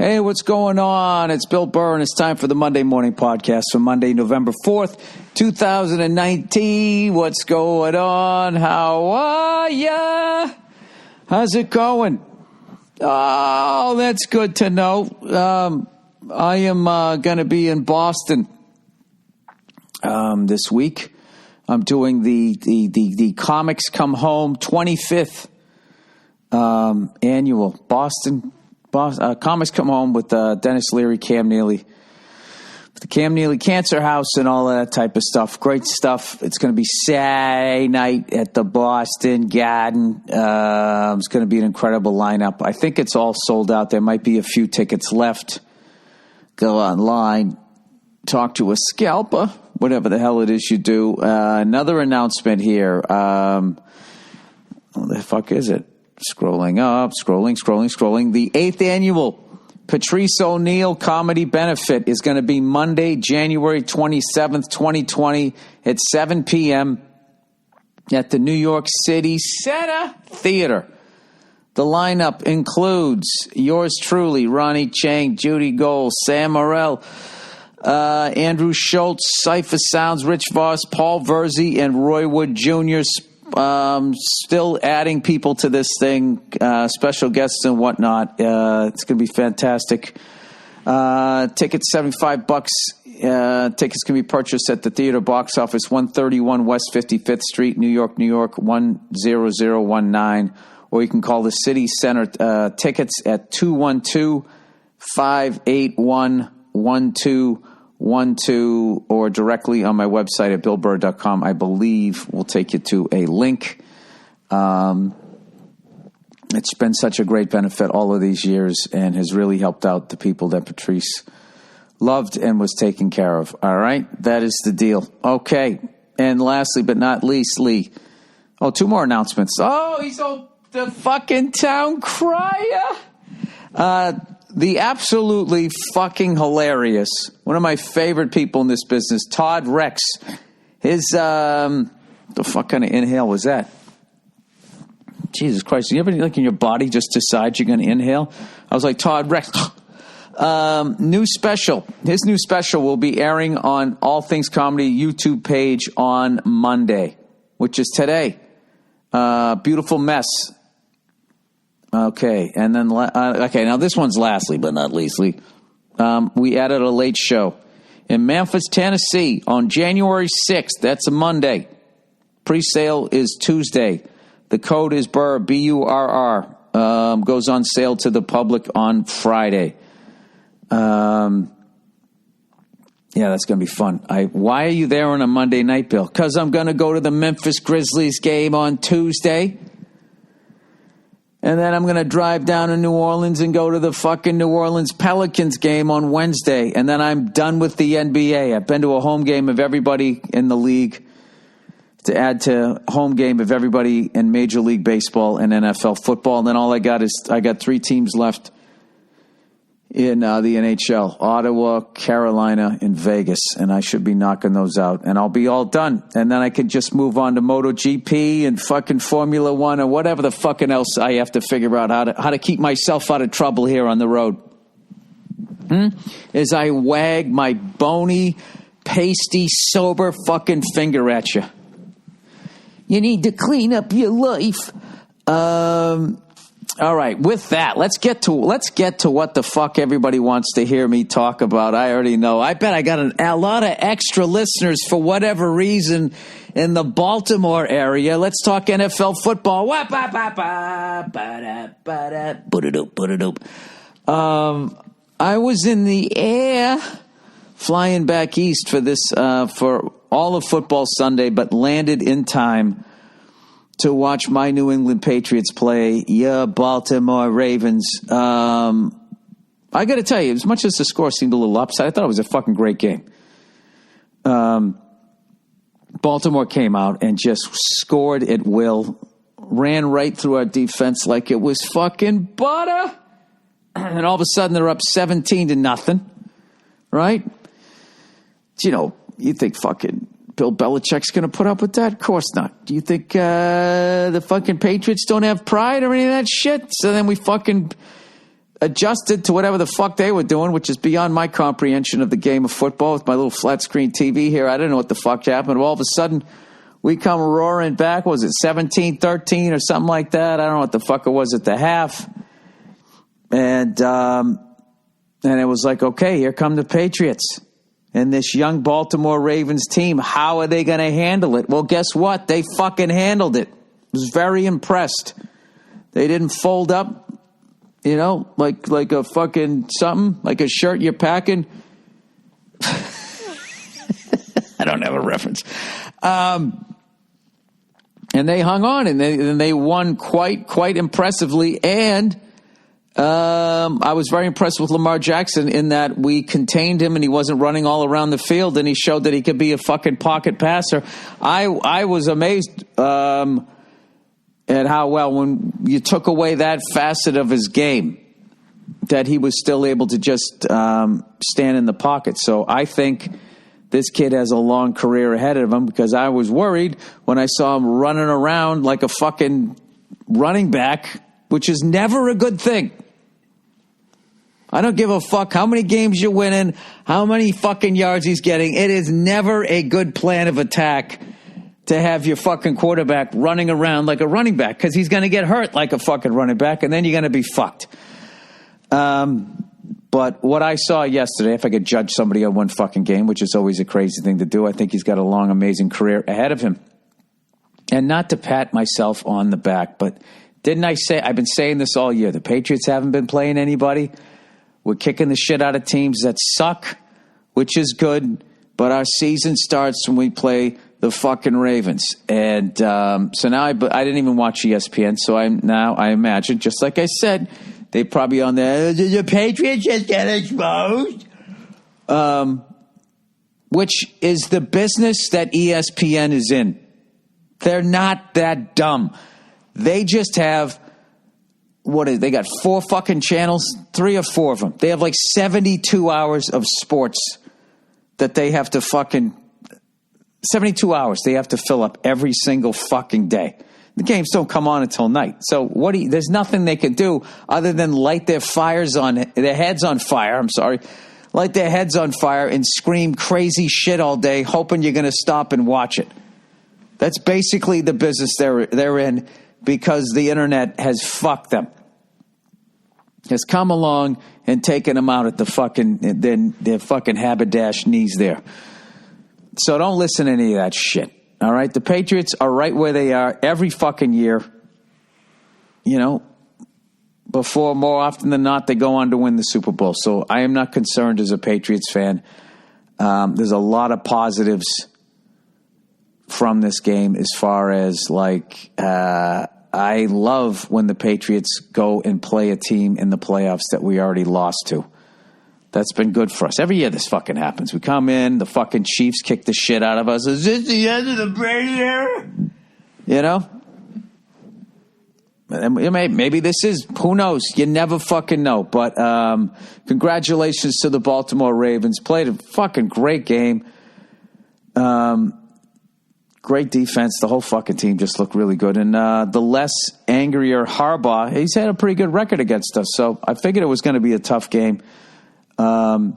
Hey, what's going on? It's Bill Burr, and it's time for the Monday Morning Podcast for Monday, November 4th, 2019. What's going on? How are ya? How's it going? Oh, that's good to know. I am going to be in Boston this week. I'm doing the Comics Come Home 25th annual Boston Comics Come Home with Dennis Leary, Cam Neely, the Cam Neely Cancer House and all that type of stuff. Great stuff. It's going to be Saturday night at the Boston Garden. It's going to be an incredible lineup. I think it's all sold out. There might be a few tickets left. Go online, talk to a scalper, whatever the hell it is you do. Another announcement here. What the fuck is it? Scrolling up, scrolling. The 8th annual Patrice O'Neill Comedy Benefit is going to be Monday, January 27th, 2020 at 7 p.m. at the New York City Center Theater. The lineup includes yours truly, Ronnie Chang, Judy Gold, Sam Morrell, Andrew Schultz, Cypher Sounds, Rich Voss, Paul Verzi, and Roy Wood Jr. Still adding people to this thing, special guests and whatnot. It's going to be fantastic. Tickets $75. Tickets can be purchased at the theater box office, 131 West 55th Street, New York, 10019. Or you can call the City Center tickets at 212-581-1212 or directly on my website at billburr.com. I believe will take you to a link. It's been such a great benefit all of these years and has really helped out the people that Patrice loved and was taking care of. All right, that is the deal. Okay, and lastly but not least, Lee. Oh, two more announcements. Oh, he's the fucking town crier. The absolutely fucking hilarious, one of my favorite people in this business, Todd Rex. His, the fuck kind of inhale was that? Jesus Christ. You ever, like, in your body just decides you're going to inhale? I was like, Todd Rex. New special. His new special will be airing on All Things Comedy YouTube page on Monday, which is today. Beautiful Mess. Okay, and then, now this one's lastly but not leastly. We added a late show in Memphis, Tennessee on January 6th. That's a Monday. Pre-sale is Tuesday. The code is BURR, B-U-R-R. Goes on sale to the public on Friday. Yeah, that's going to be fun. Why are you there on a Monday night, Bill? Because I'm going to go to the Memphis Grizzlies game on Tuesday. And then I'm going to drive down to New Orleans and go to the fucking New Orleans Pelicans game on Wednesday. And then I'm done with the NBA. I've been to a home game of everybody in the league to add to home game of everybody in Major League Baseball and NFL football. And then all I got got 3 teams left in the NHL, Ottawa, Carolina, and Vegas. And I should be knocking those out. And I'll be all done. And then I could just move on to MotoGP and fucking Formula One or whatever the fucking else I have to figure out how to keep myself out of trouble here on the road. As I wag my bony, pasty, sober fucking finger at you. You need to clean up your life. All right, with that, let's get to what the fuck everybody wants to hear me talk about. I already know. I bet I got a lot of extra listeners for whatever reason in the Baltimore area. Let's talk NFL football. I was in the air flying back east for this for all of football Sunday, but landed in time to watch my New England Patriots play your Baltimore Ravens. I got to tell you, as much as the score seemed a little upset, I thought it was a fucking great game. Baltimore came out and just scored at will, ran right through our defense like it was fucking butter. And all of a sudden they're up 17-0, right? You know, you think fucking Bill Belichick's going to put up with that? Of course not. Do you think the fucking Patriots don't have pride or any of that shit? So then we fucking adjusted to whatever the fuck they were doing, which is beyond my comprehension of the game of football with my little flat screen TV here. I didn't know what the fuck happened. All of a sudden, we come roaring back. What was it 17-13 or something like that? I don't know what the fuck it was at the half. And it was like, okay, here come the Patriots. And this young Baltimore Ravens team, how are they going to handle it? Well, guess what? They fucking handled it. I was very impressed. They didn't fold up. You know, like a fucking something, like a shirt you're packing. I don't have a reference. And they hung on, and they won quite impressively. And I was very impressed with Lamar Jackson in that we contained him, and he wasn't running all around the field, and he showed that he could be a fucking pocket passer. I was amazed. And how well, when you took away that facet of his game, that he was still able to just stand in the pocket. So I think this kid has a long career ahead of him, because I was worried when I saw him running around like a fucking running back, which is never a good thing. I don't give a fuck how many games you're winning, how many fucking yards he's getting. It is never a good plan of attack to have your fucking quarterback running around like a running back, because he's going to get hurt like a fucking running back, and then you're going to be fucked. But what I saw yesterday, if I could judge somebody on one fucking game, which is always a crazy thing to do, I think he's got a long, amazing career ahead of him. And not to pat myself on the back, but didn't I say, I've been saying this all year, the Patriots haven't been playing anybody. We're kicking the shit out of teams that suck, which is good, but our season starts when we play the fucking Ravens. And so now I didn't even watch ESPN, so I imagine, just like I said, they probably on there, the Patriots just get exposed. Which is the business that ESPN is in. They're not that dumb. They just have, they got 4 fucking channels, 3 or 4 of them. They have like 72 hours of sports that they have to 72 hours they have to fill up every single fucking day. The games don't come on until night. So there's nothing they can do other than light their heads on fire. Light their heads on fire and scream crazy shit all day, hoping you're going to stop and watch it. That's basically the business they're in, because the internet has fucked them. Has come along and taken them out at their fucking haberdash knees there. So don't listen to any of that shit. All right? The Patriots are right where they are every fucking year. You know, more often than not, they go on to win the Super Bowl. So I am not concerned as a Patriots fan. There's a lot of positives from this game as far as I love when the Patriots go and play a team in the playoffs that we already lost to. That's been good for us. Every year this fucking happens. We come in, the fucking Chiefs kick the shit out of us. Is this the end of the Brady era? You know? Maybe this is. Who knows? You never fucking know. But congratulations to the Baltimore Ravens. Played a fucking great game. Great defense. The whole fucking team just looked really good. And the less angrier Harbaugh, he's had a pretty good record against us. So I figured it was going to be a tough game. When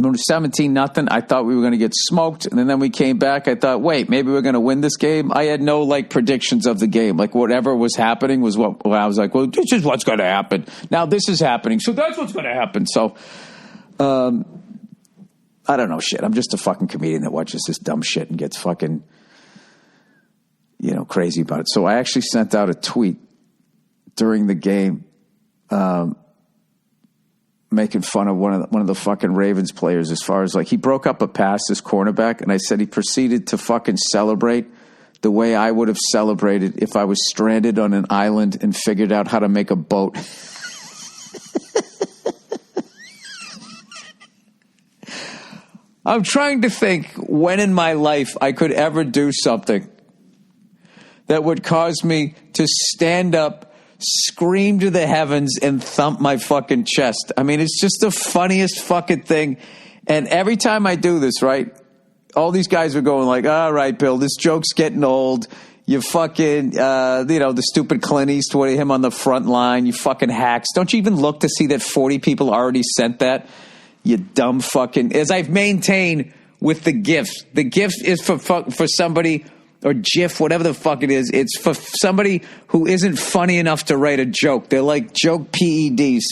it was 17-0, I thought we were going to get smoked. And then we came back. I thought, wait, maybe we're going to win this game. I had no predictions of the game. Whatever was happening was what I was like, well, this is what's going to happen. Now this is happening. So that's what's going to happen. So, I don't know shit. I'm just a fucking comedian that watches this dumb shit and gets fucking, crazy about it. So I actually sent out a tweet during the game, making fun of one of the fucking Ravens players as far as he broke up a pass, this cornerback, and I said he proceeded to fucking celebrate the way I would have celebrated if I was stranded on an island and figured out how to make a boat. I'm trying to think when in my life I could ever do something that would cause me to stand up, scream to the heavens, and thump my fucking chest. I mean, it's just the funniest fucking thing. And every time I do this, right, all these guys are going all right, Bill, this joke's getting old. You fucking, the stupid Clint Eastwood, him on the front line, you fucking hacks. Don't you even look to see that 40 people already sent that? You dumb fucking, as I've maintained with the GIF. The GIF is for somebody, or GIF, whatever the fuck it is. It's for somebody who isn't funny enough to write a joke. They're like joke PEDs.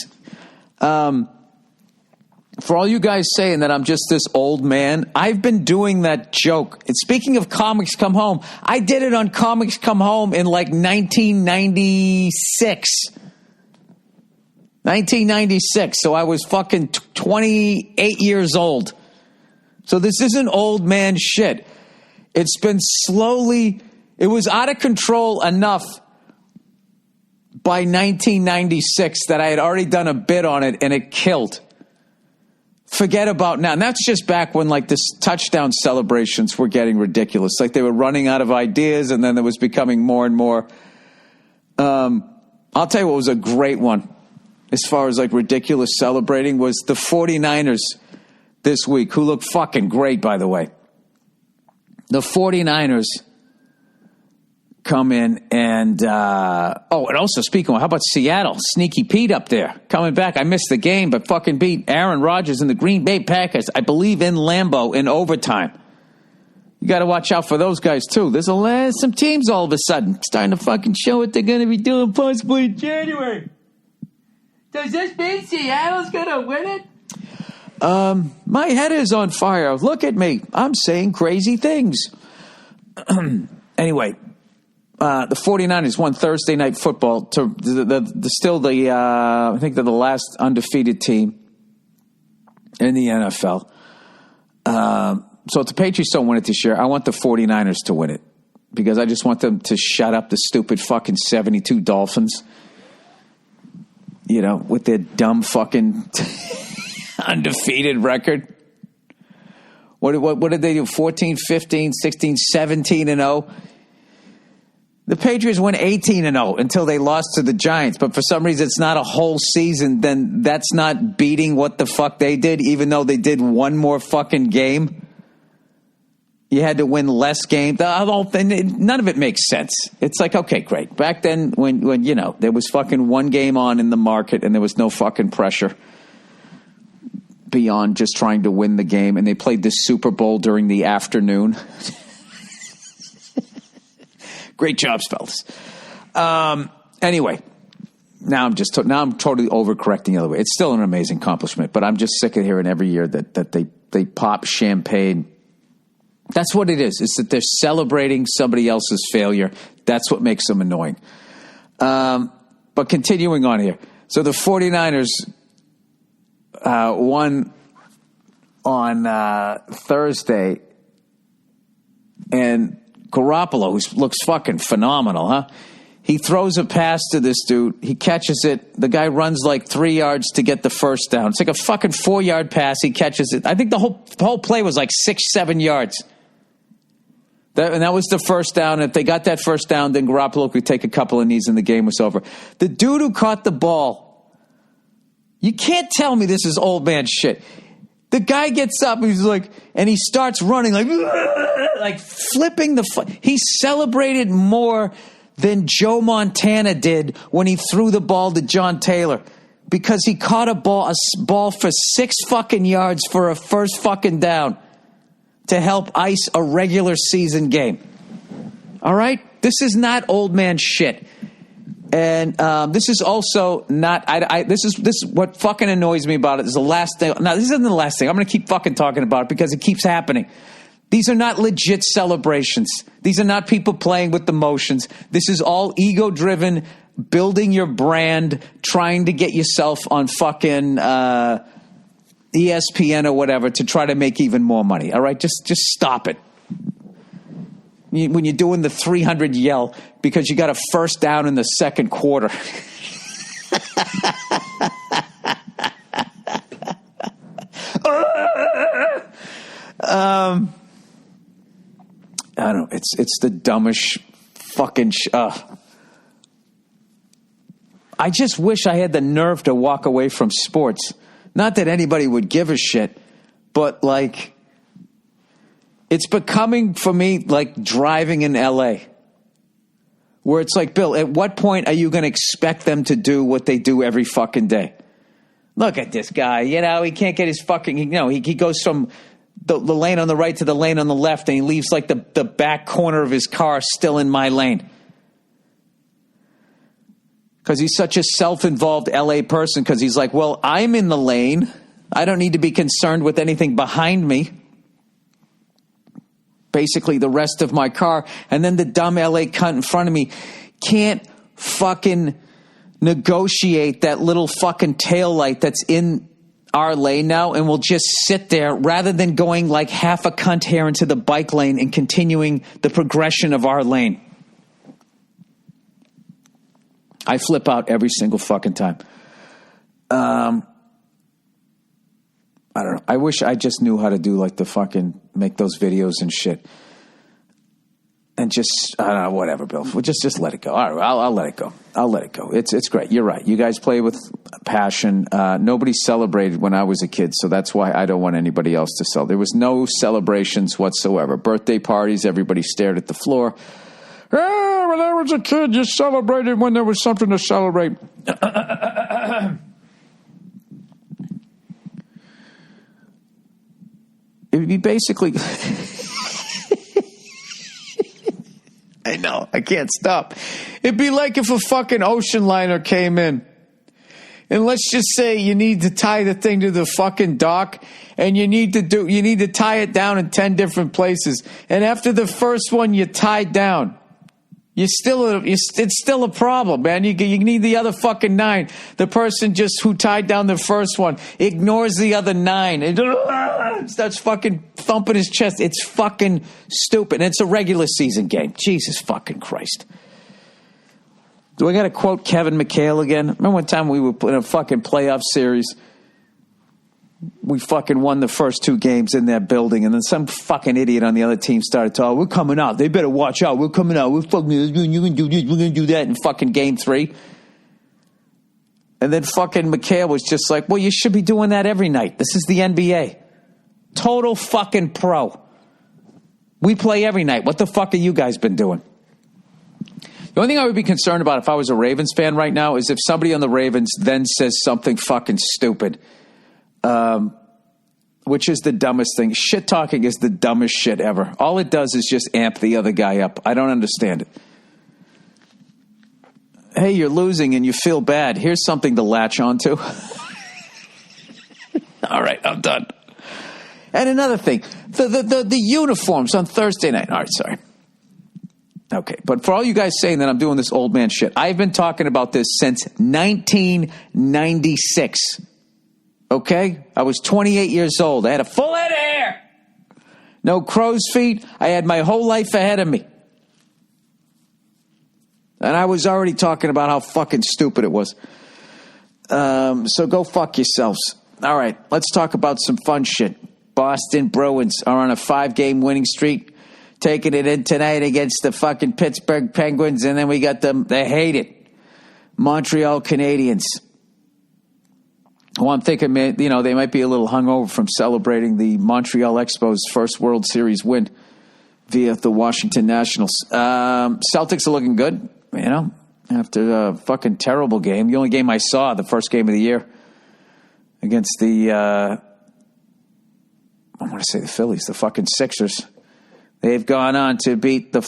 For all you guys saying that I'm just this old man, I've been doing that joke. And speaking of Comics Come Home, I did it on Comics Come Home in like 1996. 1996. So I was fucking 28 years old. So this isn't old man shit. It's been slowly, it was out of control enough by 1996 that I had already done a bit on it and it killed. Forget about now. And that's just back when like this touchdown celebrations were getting ridiculous. Like they were running out of ideas and then it was becoming more and more. I'll tell you what was a great one as far as like ridiculous celebrating was the 49ers this week, who looked fucking great, by the way. The 49ers come in and, and also speaking of, how about Seattle? Sneaky Pete up there coming back. I missed the game, but fucking beat Aaron Rodgers and the Green Bay Packers, I believe in Lambeau in overtime. You got to watch out for those guys too. There's some teams all of a sudden starting to fucking show what they're going to be doing possibly in January. Does this mean Seattle's going to win it? My head is on fire. Look at me. I'm saying crazy things. Anyway, the 49ers won Thursday Night Football to I think they're the last undefeated team in the NFL. So if the Patriots don't win it this year, I want the 49ers to win it because I just want them to shut up the stupid fucking 72 Dolphins, with their dumb fucking undefeated record. What did they do? 14, 15, 16, 17-0. The Patriots went 18-0 until they lost to the Giants. But for some reason, it's not a whole season. Then that's not beating what the fuck they did, even though they did one more fucking game. You had to win less games. The whole thing, none of it makes sense. It's like, okay, great. Back then, when there was fucking one game on in the market and there was no fucking pressure beyond just trying to win the game, and they played the Super Bowl during the afternoon. Great jobs, fellas. Anyway, now I'm totally overcorrecting the other way. It's still an amazing accomplishment, but I'm just sick of hearing every year that they pop champagne. That's what it is. It's that they're celebrating somebody else's failure. That's what makes them annoying. But continuing on here. So the 49ers won on Thursday, and Garoppolo, who looks fucking phenomenal, huh? He throws a pass to this dude. He catches it. The guy runs like 3 yards to get the first down. It's like a fucking 4-yard pass. He catches it. I think the whole play was like 6-7 yards. And that was the first down. If they got that first down, then Garoppolo could take a couple of knees and the game was over. The dude who caught the ball, you can't tell me this is old man shit. The guy gets up and he starts running like flipping he celebrated more than Joe Montana did when he threw the ball to John Taylor because he caught a ball for 6 fucking yards for a first fucking down to help ice a regular season game. All right? This is not old man shit. And this is also not. This is what fucking annoys me about it. This is the last thing. Now, this isn't the last thing. I'm going to keep fucking talking about it because it keeps happening. These are not legit celebrations. These are not people playing with the motions. This is all ego-driven, building your brand, trying to get yourself on fucking ESPN or whatever to try to make even more money. All right, just stop it. When you're doing the 300 yell because you got a first down in the second quarter. I don't know. It's the dumbest fucking. I just wish I had the nerve to walk away from sports. Not that anybody would give a shit, but it's becoming for me like driving in LA. Where it's like, Bill, at what point are you going to expect them to do what they do every fucking day? Look at this guy. He can't get his fucking, he goes from the lane on the right to the lane on the left, and he leaves like the back corner of his car still in my lane. Because he's such a self-involved LA person, because he's like, well, I'm in the lane. I don't need to be concerned with anything behind me. Basically, the rest of my car. And then the dumb LA cunt in front of me can't fucking negotiate that little fucking taillight that's in our lane now, and will just sit there rather than going like half a cunt hair into the bike lane and continuing the progression of our lane. I flip out every single fucking time. I don't know. I wish I just knew how to do like the fucking make those videos and shit. And just, I don't know, whatever, Bill. We'll just let it go. All right, I'll let it go. I'll let it go. It's great. You're right. You guys play with passion. Nobody celebrated when I was a kid, so that's why I don't want anybody else to celebrate. There was no celebrations whatsoever. Birthday parties, everybody stared at the floor. When I was a kid, you celebrated when there was something to celebrate. It would be basically... I know, I can't stop. It'd be like if a fucking ocean liner came in. And let's just say you need to tie the thing to the fucking dock, and you need to tie it down in 10 different places. And after the first one you tied down, it's still a problem, man. You need the other fucking 9. The person who tied down the first one ignores the other 9 and starts fucking thumping his chest. It's fucking stupid. And it's a regular season game. Jesus fucking Christ. Do I got to quote Kevin McHale again? Remember one time we were in a fucking playoff series? We fucking won the first 2 games in that building, and then some fucking idiot on the other team started talking, we're coming out. They better watch out. We're coming out. We're fucking, you can do this. We're going to do that in fucking game 3. And then fucking McHale was just like, well, you should be doing that every night. This is the NBA. Total fucking pro. We play every night. What the fuck have you guys been doing? The only thing I would be concerned about if I was a Ravens fan right now is if somebody on the Ravens then says something fucking stupid. Which is the dumbest thing. Shit talking is the dumbest shit ever. All it does is just amp the other guy up. I don't understand it. Hey, you're losing and you feel bad. Here's something to latch onto. All right, I'm done. And another thing, the uniforms on Thursday night. All right, sorry. Okay, but for all you guys saying that I'm doing this old man shit, I've been talking about this since 1996. Okay? I was 28 years old. I had a full head of hair. No crow's feet. I had my whole life ahead of me. And I was already talking about how fucking stupid it was. So go fuck yourselves. All right, let's talk about some fun shit. Boston Bruins are on a 5-game winning streak, taking it in tonight against the fucking Pittsburgh Penguins, and then we got they hate it, Montreal Canadiens. Well, I'm thinking, they might be a little hungover from celebrating the Montreal Expos' first World Series win via the Washington Nationals. Celtics are looking good, after a fucking terrible game. The only game I saw, the first game of the year, against the Phillies, the fucking Sixers. They've gone on to beat the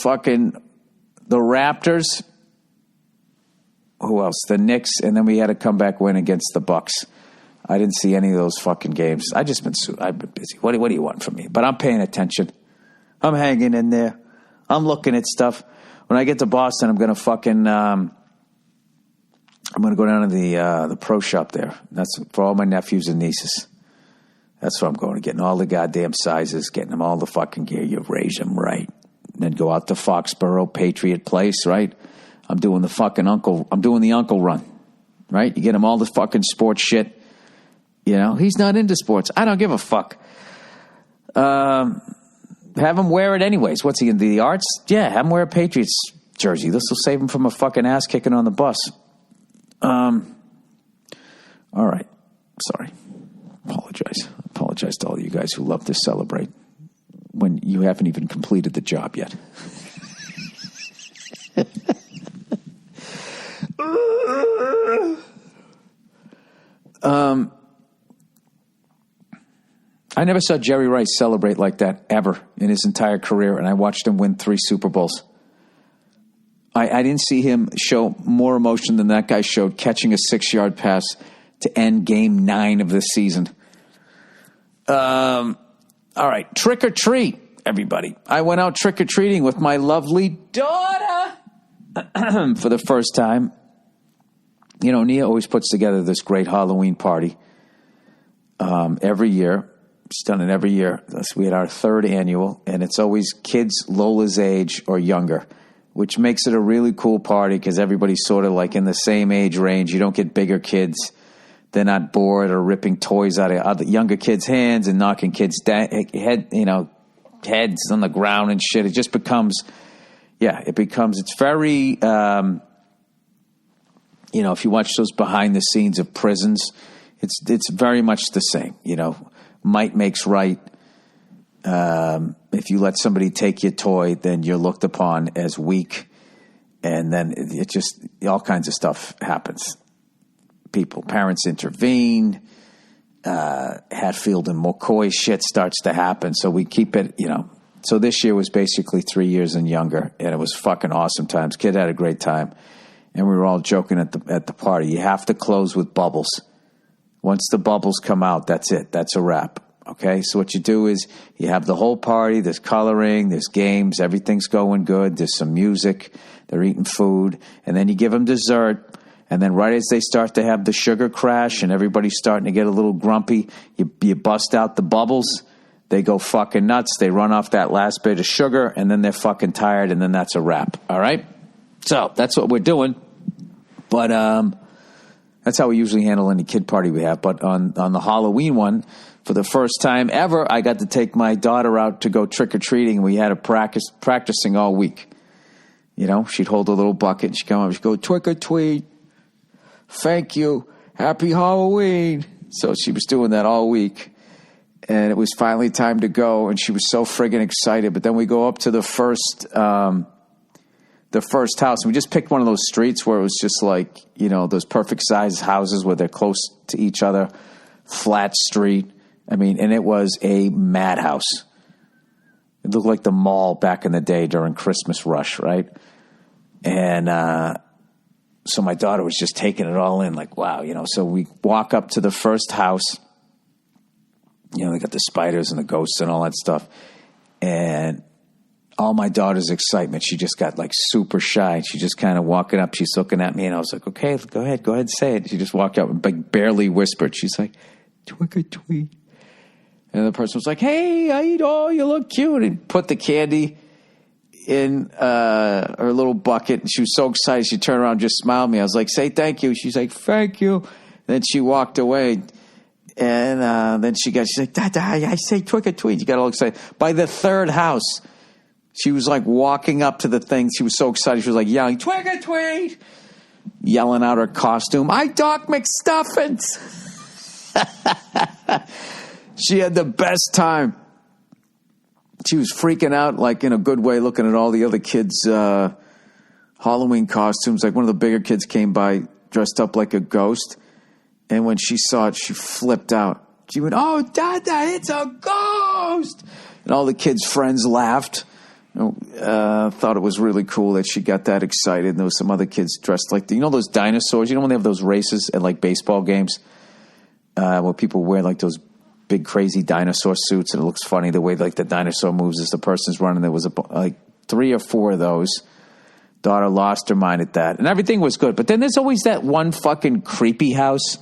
Raptors. Who else? The Knicks, and then we had a comeback win against the Bucks. I didn't see any of those fucking games. I've been busy. What do you want from me? But I'm paying attention. I'm hanging in there. I'm looking at stuff. When I get to Boston, I'm going to fucking I'm going to go down to the pro shop there. That's for all my nephews and nieces. That's where I'm going, getting all the goddamn sizes, getting them all the fucking gear. You raise them right. And then go out to Foxborough, Patriot Place, right? I'm doing the uncle run, right? You get him all the fucking sports shit. He's not into sports. I don't give a fuck. Have him wear it anyways. What's he into, the arts? Yeah, have him wear a Patriots jersey. This will save him from a fucking ass kicking on the bus. All right. Sorry. Apologize to all you guys who love to celebrate when you haven't even completed the job yet. I never saw Jerry Rice celebrate like that ever in his entire career, and I watched him win 3 Super Bowls. I didn't see him show more emotion than that guy showed catching a 6-yard pass to end game 9 of this season. All right, trick or treat, everybody. I went out trick or treating with my lovely daughter for the first time. You know, Nia always puts together this great Halloween party every year. She's done it every year. We had our 3rd annual, and it's always kids Lola's age or younger, which makes it a really cool party because everybody's sort of like in the same age range. You don't get bigger kids. They're not bored or ripping toys out of other younger kids' hands and knocking kids' heads on the ground and shit. It just becomes, it's very, if you watch those behind the scenes of prisons, it's very much the same. Might makes right. If you let somebody take your toy, then you're looked upon as weak. And then it just, all kinds of stuff happens. Parents intervene. Hatfield and McCoy shit starts to happen. So we keep it, So this year was basically 3 years and younger. And it was fucking awesome times. Kid had a great time. And we were all joking at the party. You have to close with bubbles. Once the bubbles come out, that's it. That's a wrap. Okay, so what you do is you have the whole party. There's coloring, there's games, everything's going good. There's some music, they're eating food, and then you give them dessert. And then right as they start to have the sugar crash and everybody's starting to get a little grumpy, you bust out the bubbles. They go fucking nuts. They run off that last bit of sugar, and then they're fucking tired, and then that's a wrap. All right, so that's what we're doing. But that's how we usually handle any kid party we have. But on the Halloween one, for the first time ever, I got to take my daughter out to go trick-or-treating, and we had her practicing all week. She'd hold a little bucket, and she'd come up, she'd go, trick-or-treat, thank you, happy Halloween. So she was doing that all week, and it was finally time to go, and she was so friggin' excited. But then we go up to the first house, and we just picked one of those streets where it was just like, those perfect-sized houses where they're close to each other, flat street. And it was a madhouse. It looked like the mall back in the day during Christmas rush, right? And so my daughter was just taking it all in, like, wow, So we walk up to the first house. They got the spiders and the ghosts and all that stuff. And all my daughter's excitement, she just got, like, super shy. She just kind of walking up. She's looking at me, and I was like, okay, go ahead, say it. She just walked up and, like, barely whispered. She's like, trick-or-treat. And the person was like, hey, you look cute. And put the candy in her little bucket. And she was so excited. She turned around and just smiled at me. I was like, say thank you. She's like, thank you. And then she walked away. And then she's like, Dada, I say trick-or-treat. You got all excited. By the 3rd house, she was like walking up to the thing. She was so excited. She was like yelling, trick-or-treat. Yelling out her costume. I Doc McStuffins. She had the best time. She was freaking out, like in a good way, looking at all the other kids' Halloween costumes. Like one of the bigger kids came by dressed up like a ghost. And when she saw it, she flipped out. She went, oh, Dada, it's a ghost. And all the kids' friends laughed. Thought it was really cool that she got that excited. And there was some other kids dressed like, those dinosaurs? When they have those races at like baseball games where people wear like those big crazy dinosaur suits, and it looks funny the way like the dinosaur moves as the person's running. There was like 3 or 4 of those. Daughter lost her mind at that, and everything was good. But then there's always that one fucking creepy house.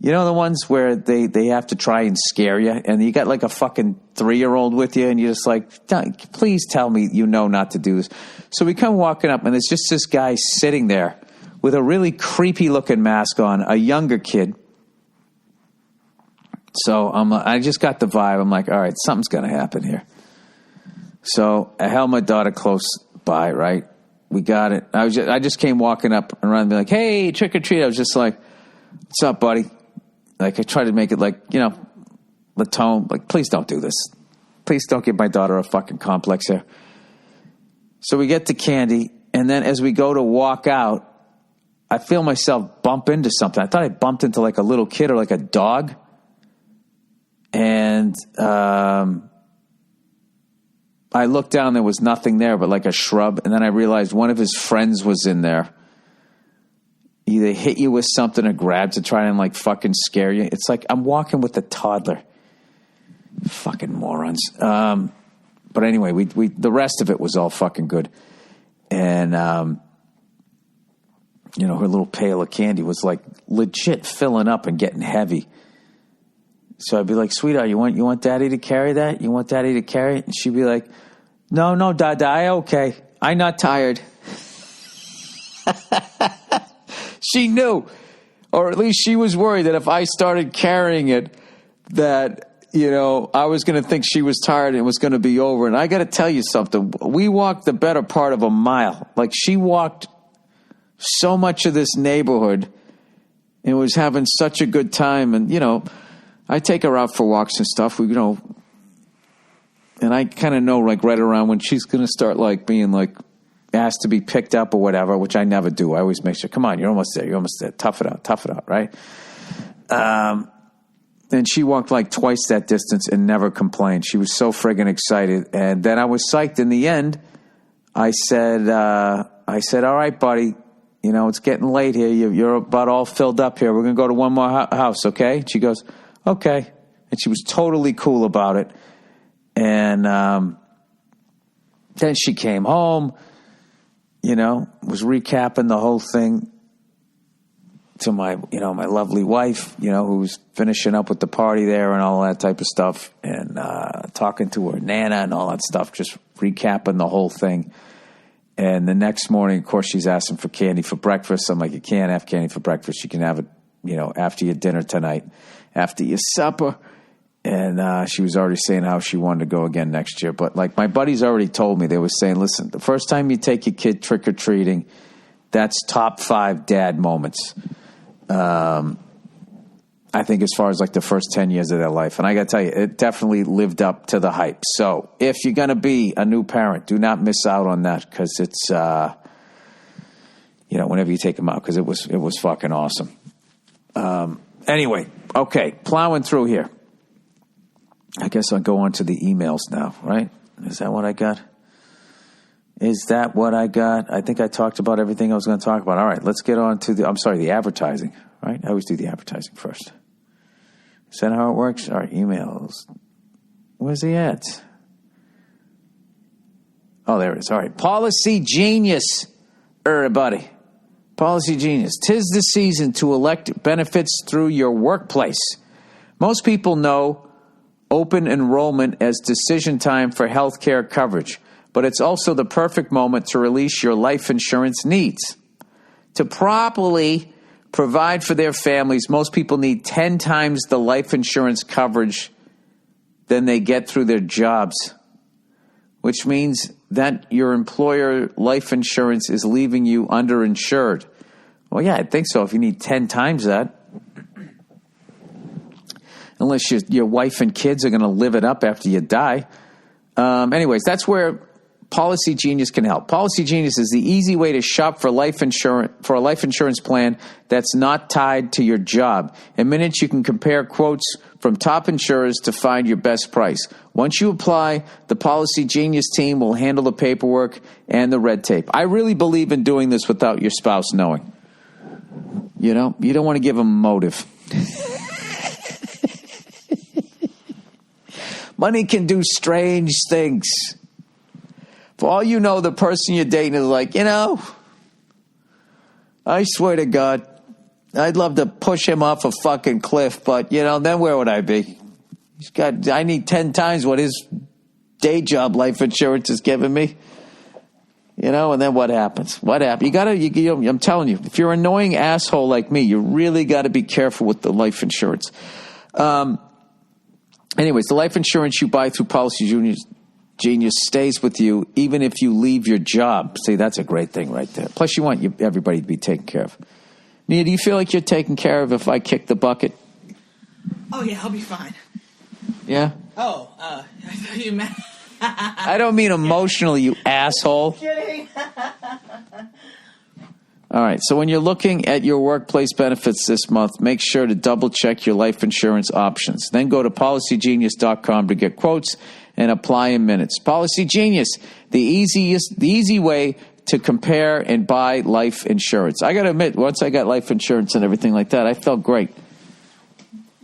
The ones where they have to try and scare you, and you got like a fucking 3-year-old with you, and you're just like, please tell me not to do this. So we come walking up, and there's just this guy sitting there with a really creepy looking mask on, a younger kid. So I just got the vibe. I'm like, all right, something's going to happen here. So I held my daughter close by, right? We got it. I just came walking up and around and be like, hey, trick or treat. I was just like, what's up, buddy? Like I tried to make it like, the tone, like, please don't do this. Please don't give my daughter a fucking complex here. So we get to candy, and then as we go to walk out, I feel myself bump into something. I thought I bumped into like a little kid or like a dog. And I looked down, there was nothing there but like a shrub. And then I realized one of his friends was in there. Either hit you with something or grabbed to try and like fucking scare you. It's like I'm walking with a toddler. Fucking morons. But anyway, we the rest of it was all fucking good. And, you know, her little pail of candy was like legit filling up and getting heavy. So I'd be like, sweetheart, you want daddy to carry that? You want daddy to carry it? And she'd be like, no, dada, I okay. I'm not tired. She knew, or at least she was worried that if I started carrying it, that, you know, I was going to think she was tired and it was going to be over. And I got to tell you something. We walked the better part of a mile. Like, she walked so much of this neighborhood and was having such a good time. And, you know, I take her out for walks and stuff. We, you know, and I kind of know, like, right around when she's going to start, like, being, like, asked to be picked up or whatever, which I never do. I always make sure, come on, you're almost there. Tough it out, right? And she walked like twice that distance and never complained. She was so friggin' excited. And then I was psyched in the end. I said, all right, buddy, you know, it's getting late here. You're about all filled up here. We're going to go to one more house, okay? And she goes, okay. And she was totally cool about it. And then she came home, you know, was recapping the whole thing to my lovely wife, you know, who was finishing up with the party there and all that type of stuff, and talking to her Nana and all that stuff, just recapping the whole thing. And the next morning, of course, she's asking for candy for breakfast. I'm like, you can't have candy for breakfast. You can have it, you know, after your dinner tonight, after your supper. And she was already saying how she wanted to go again next year. But, like, my buddies already told me, they were saying, listen, the first time you take your kid trick-or-treating, that's top 5 dad moments. I think as far as, like, the first 10 years of their life. And I got to tell you, it definitely lived up to the hype. So if you're going to be a new parent, do not miss out on that, because it's, you know, whenever you take them out, because it was fucking awesome. Anyway, okay, plowing through here. I guess I'll go on to the emails now, right? Is that what I got? I think I talked about everything I was going to talk about. All right, let's get on to the advertising, right? I always do the advertising first. Is that how it works? All right, emails. Where's he at? Oh, there it is. All right. Policy Genius, everybody. Policy Genius. 'Tis the season to elect benefits through your workplace. Most people know open enrollment as decision time for health care coverage, but it's also the perfect moment to release your life insurance needs. To properly provide for their families, most people need 10 times the life insurance coverage than they get through their jobs, which means that your employer life insurance is leaving you underinsured. Well, yeah, I think so if you need 10 times that. Unless your wife and kids are going to live it up after you die. Anyways, that's where Policy Genius can help. Policy Genius is the easy way to shop for a life insurance plan that's not tied to your job. In minutes, you can compare quotes from top insurers to find your best price. Once you apply, the Policy Genius team will handle the paperwork and the red tape. I really believe in doing this without your spouse knowing. You know, you don't want to give them motive. Money can do strange things. For all you know, the person you're dating is like, you know, I swear to God, I'd love to push him off a fucking cliff, but, you know, then where would I be? I need 10 times what his day job life insurance is giving me. You know, and then what happens? I'm telling you, if you're an annoying asshole like me, you really got to be careful with the life insurance. Anyways, the life insurance you buy through Policy Genius stays with you even if you leave your job. See, that's a great thing right there. Plus, you want everybody to be taken care of. Nia, do you feel like you're taken care of if I kick the bucket? Oh, yeah, I'll be fine. Yeah? Oh, I thought you meant... I don't mean emotionally, you asshole. Kidding. All All right. So when you're looking at your workplace benefits this month, make sure to double check your life insurance options. Then go to policygenius.com to get quotes and apply in minutes. Policy Genius, the easy way to compare and buy life insurance. I got to admit, once I got life insurance and everything like that, I felt great.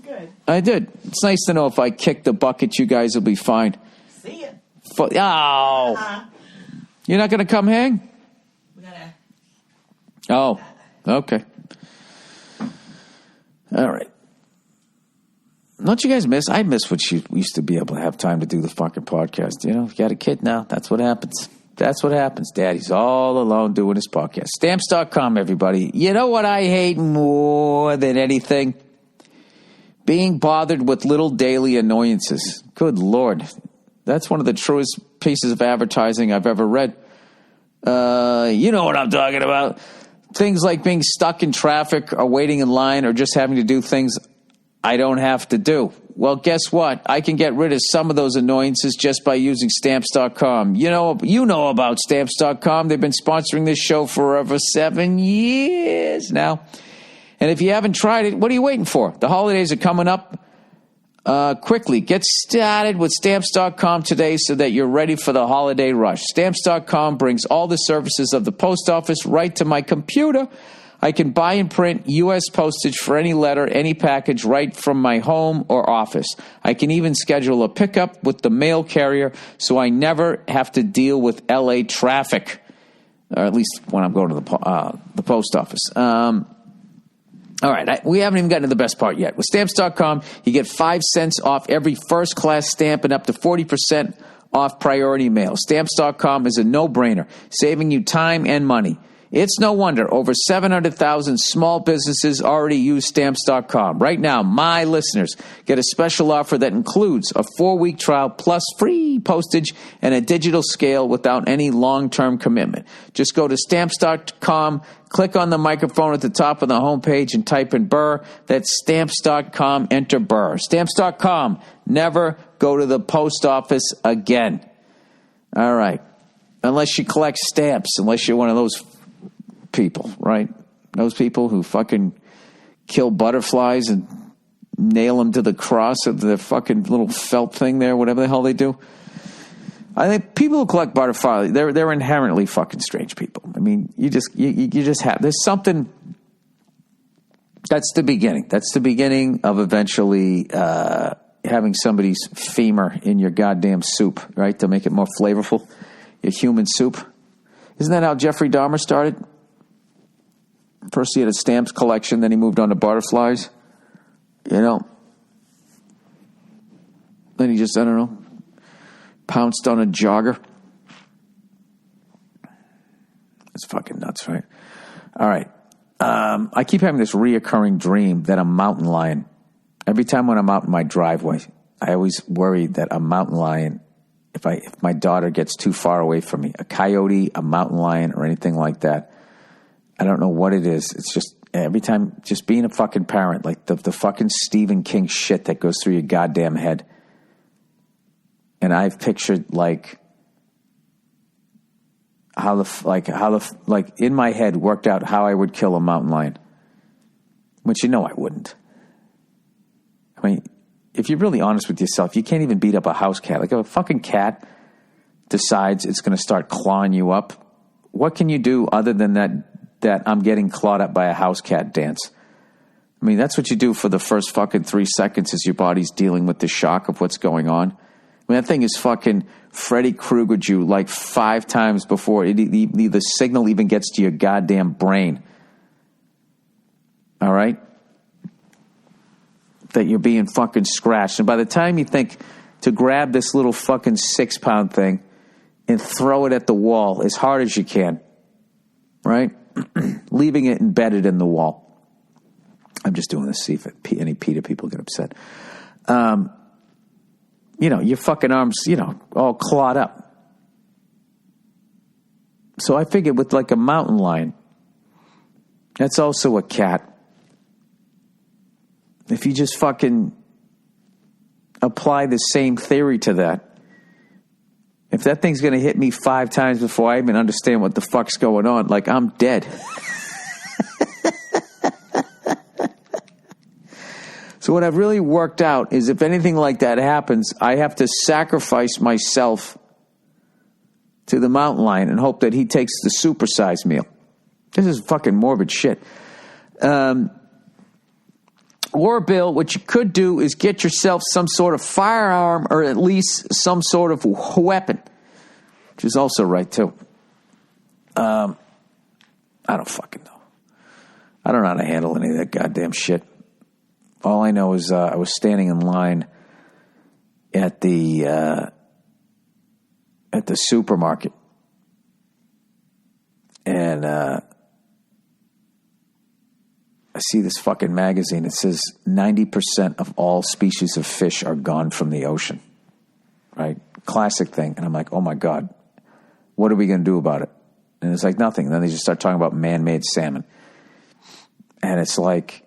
Good. I did. It's nice to know if I kick the bucket, you guys will be fine. See ya. Oh. You're not going to come hang? We gotta. Oh, okay. All right. Don't you guys miss? I miss when we used to be able to have time to do the fucking podcast. You know, you got a kid now. That's what happens. That's what happens. Daddy's all alone doing his podcast. Stamps.com, everybody. You know what I hate more than anything? Being bothered with little daily annoyances. Good Lord. That's one of the truest pieces of advertising I've ever read. You know what I'm talking about. Things like being stuck in traffic or waiting in line or just having to do things I don't have to do. Well, guess what? I can get rid of some of those annoyances just by using Stamps.com. You know about Stamps.com. They've been sponsoring this show for over 7 years now. And if you haven't tried it, what are you waiting for? The holidays are coming up. Quickly, get started with Stamps.com today so that you're ready for the holiday rush. Stamps.com brings all the services of the post office right to my computer. I can buy and print U.S. postage for any letter, any package right from my home or office. I can even schedule a pickup with the mail carrier so I never have to deal with L.A. traffic, or at least when I'm going to the post office. All right, we haven't even gotten to the best part yet. With Stamps.com, you get 5 cents off every first-class stamp and up to 40% off priority mail. Stamps.com is a no-brainer, saving you time and money. It's no wonder over 700,000 small businesses already use Stamps.com. Right now, my listeners get a special offer that includes a 4-week trial plus free postage and a digital scale without any long-term commitment. Just go to Stamps.com, click on the microphone at the top of the homepage and type in Burr. That's Stamps.com, enter Burr. Stamps.com, never go to the post office again. All right. Unless you collect stamps, unless you're one of those people, right? Those people who fucking kill butterflies and nail them to the cross of the fucking little felt thing there, whatever the hell they do. I think people who collect butterflies, they're inherently fucking strange people. I mean, you just have, there's something, that's the beginning. That's the beginning of eventually having somebody's femur in your goddamn soup, right? To make it more flavorful. Your human soup. Isn't that how Jeffrey Dahmer started? First he had a stamps collection, then he moved on to butterflies. You know. Then he just, I don't know, pounced on a jogger. It's fucking nuts, right? All right. I keep having this reoccurring dream that I'm mountain lion. Every time when I'm out in my driveway, I always worry that a mountain lion, if my daughter gets too far away from me, a coyote, a mountain lion, or anything like that, I don't know what it is. It's just every time, just being a fucking parent, like the fucking Stephen King shit that goes through your goddamn head. And I've pictured like how in my head worked out how I would kill a mountain lion, which I wouldn't. I mean, if you're really honest with yourself, you can't even beat up a house cat. Like if a fucking cat decides it's going to start clawing you up, what can you do other than that I'm getting clawed up by a house cat dance? I mean, that's what you do for the first fucking 3 seconds as your body's dealing with the shock of what's going on. I mean, that thing is fucking Freddy Kruegered you like 5 times before the signal even gets to your goddamn brain. All right? That you're being fucking scratched. And by the time you think to grab this little fucking 6-pound thing and throw it at the wall as hard as you can, right? Leaving it embedded in the wall. I'm just doing this to see if any PETA people get upset. Your fucking arms, all clawed up. So I figured with like a mountain lion, that's also a cat. If you just fucking apply the same theory to that, if that thing's going to hit me 5 times before I even understand what the fuck's going on, like I'm dead. So what I've really worked out is if anything like that happens, I have to sacrifice myself to the mountain lion and hope that he takes the supersized meal. This is fucking morbid shit. Or, Bill, what you could do is get yourself some sort of firearm or at least some sort of weapon, which is also right, too. I don't fucking know. I don't know how to handle any of that goddamn shit. All I know is I was standing in line at the supermarket, and I see this fucking magazine. It says 90% of all species of fish are gone from the ocean, right? Classic thing. And I'm like, oh my God, what are we going to do about it? And it's like nothing. And then they just start talking about man-made salmon. And it's like,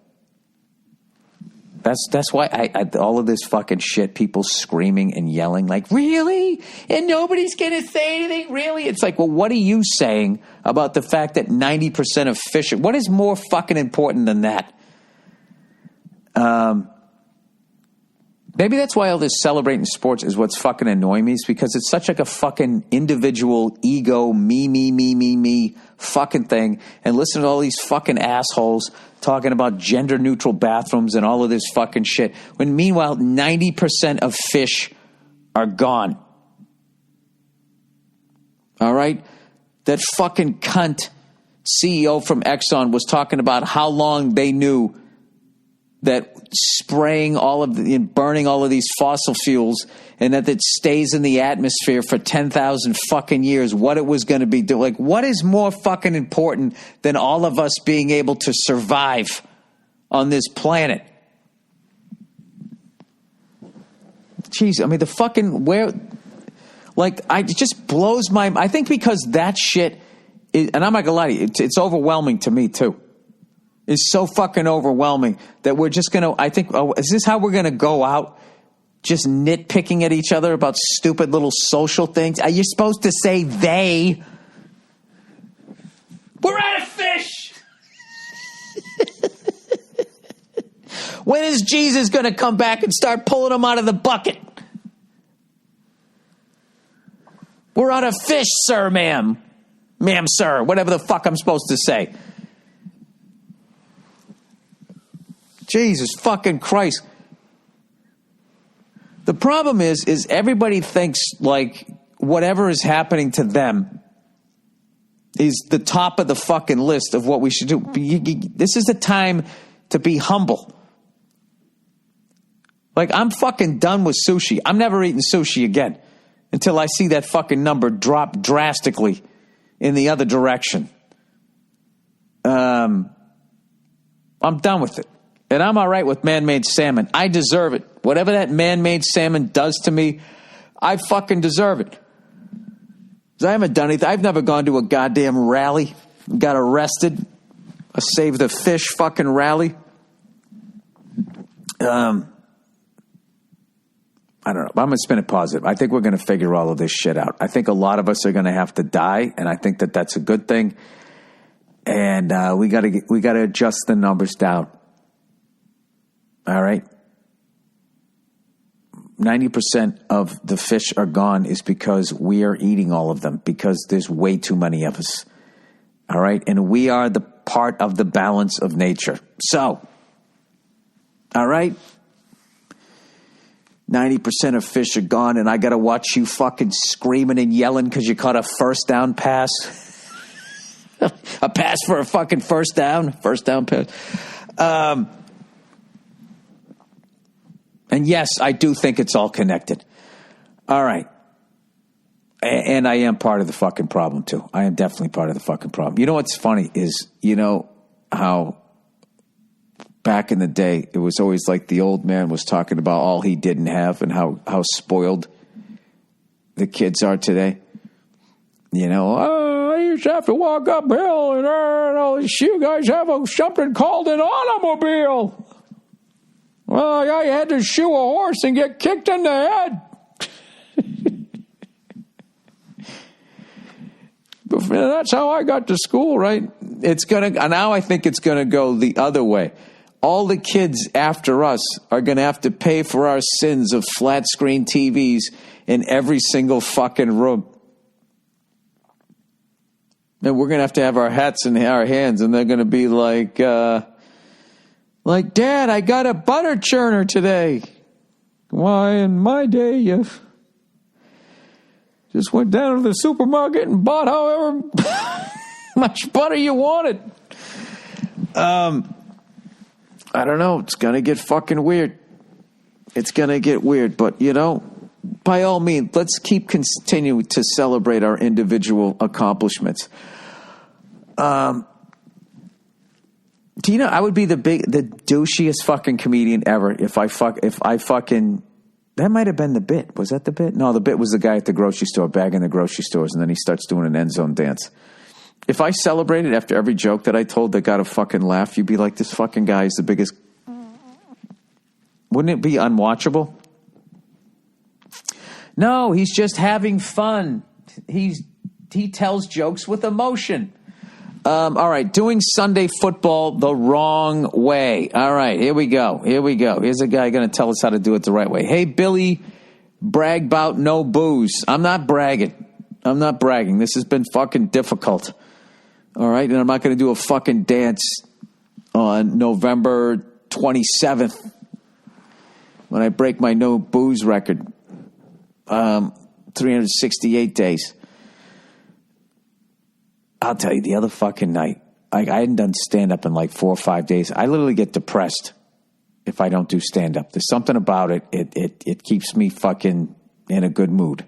that's why I all of this fucking shit, people screaming and yelling like, really? And nobody's going to say anything, really? It's like, well, what are you saying about the fact that 90% of fish, what is more fucking important than that? Maybe that's why all this celebrating sports is what's fucking annoying me, is because it's such like a fucking individual ego, me fucking thing. And listen to all these fucking assholes talking about gender neutral bathrooms and all of this fucking shit. When meanwhile, 90% of fish are gone. All right? That fucking cunt CEO from Exxon was talking about how long they knew that spraying all of the, burning all of these fossil fuels and that it stays in the atmosphere for 10,000 fucking years, what it was going to be doing. Like, what is more fucking important than all of us being able to survive on this planet? Jeez, I mean, the fucking, where, like, it just blows my, I think because that shit, and I'm not going to lie to you, it's overwhelming to me too. Is so fucking overwhelming that we're just going to, I think, is this how we're going to go out? Just nitpicking at each other about stupid little social things? Are you supposed to say they? We're out of fish! When is Jesus going to come back and start pulling them out of the bucket? We're out of fish, sir, ma'am. Ma'am, sir, whatever the fuck I'm supposed to say. Jesus fucking Christ. The problem is everybody thinks like whatever is happening to them is the top of the fucking list of what we should do. This is the time to be humble. Like, I'm fucking done with sushi. I'm never eating sushi again until I see that fucking number drop drastically in the other direction. I'm done with it. And I'm all right with man-made salmon. I deserve it. Whatever that man-made salmon does to me, I fucking deserve it. 'Cause I haven't done anything. I've never gone to a goddamn rally, got arrested, a Save the Fish fucking rally. I don't know. I'm going to spin it positive. I think we're going to figure all of this shit out. I think a lot of us are going to have to die, and I think that that's a good thing. And we got to adjust the numbers down. All right. 90% of the fish are gone is because we are eating all of them, because there's way too many of us. All right. And we are the part of the balance of nature. So, all right. 90% of fish are gone, and I got to watch you fucking screaming and yelling because you caught a first down pass. A pass for a fucking first down pass. And yes, I do think it's all connected. All right. And I am part of the fucking problem, too. I am definitely part of the fucking problem. You know what's funny is, you know how back in the day, it was always like the old man was talking about all he didn't have and how spoiled the kids are today. You know, I used to have to walk uphill and you guys have something called an automobile. Well, I had to shoe a horse and get kicked in the head. That's how I got to school, right? Now I think it's gonna go the other way. all the kids after us are going to have to pay for our sins of flat screen TVs in every single fucking room. And we're going to have our hats in our hands, and they're going to be like, Dad, I got a butter churner today. Why, in my day, you just went down to the supermarket and bought however much butter you wanted. I don't know. It's going to get fucking weird. It's going to get weird. But, by all means, let's keep continuing to celebrate our individual accomplishments. I would be the douchiest fucking comedian ever if I fucking, that might have been the bit. Was that the bit? No, the bit was the guy at the grocery store bagging the grocery stores, and then he starts doing an end zone dance. If I celebrated after every joke that I told that got a fucking laugh, you'd be like, this fucking guy is the biggest. Wouldn't it be unwatchable? No, he's just having fun. He tells jokes with emotion. All right, doing Sunday football the wrong way. All right, here we go. Here's a guy going to tell us how to do it the right way. Hey, Billy, brag about no booze. I'm not bragging. This has been fucking difficult. All right, and I'm not going to do a fucking dance on November 27th when I break my no booze record. 368 days. I'll tell you, the other fucking night, I hadn't done stand-up in like 4 or 5 days. I literally get depressed if I don't do stand-up. There's something about it. It keeps me fucking in a good mood.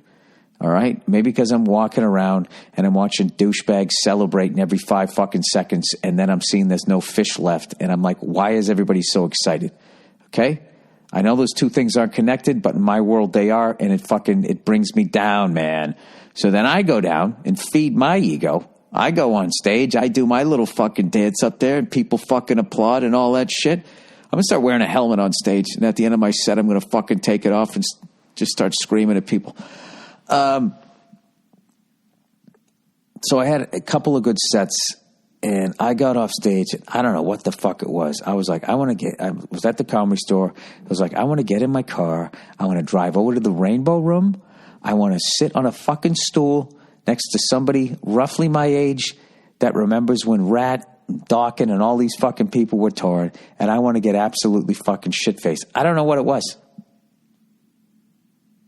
All right? Maybe because I'm walking around and I'm watching douchebags celebrating every 5 fucking seconds, and then I'm seeing there's no fish left, and I'm like, why is everybody so excited? Okay? I know those two things aren't connected, but in my world they are, and it brings me down, man. So then I go down and feed my ego. I go on stage, I do my little fucking dance up there, and people fucking applaud and all that shit. I'm going to start wearing a helmet on stage, and at the end of my set, I'm going to fucking take it off and just start screaming at people. So I had a couple of good sets, and I got off stage, and I don't know what the fuck it was. I was like, I was at the comedy store. I was like, I want to get in my car. I want to drive over to the Rainbow Room. I want to sit on a fucking stool next to somebody roughly my age that remembers when Rat, Dawkins, and all these fucking people were touring, and I want to get absolutely fucking shit-faced. I don't know what it was.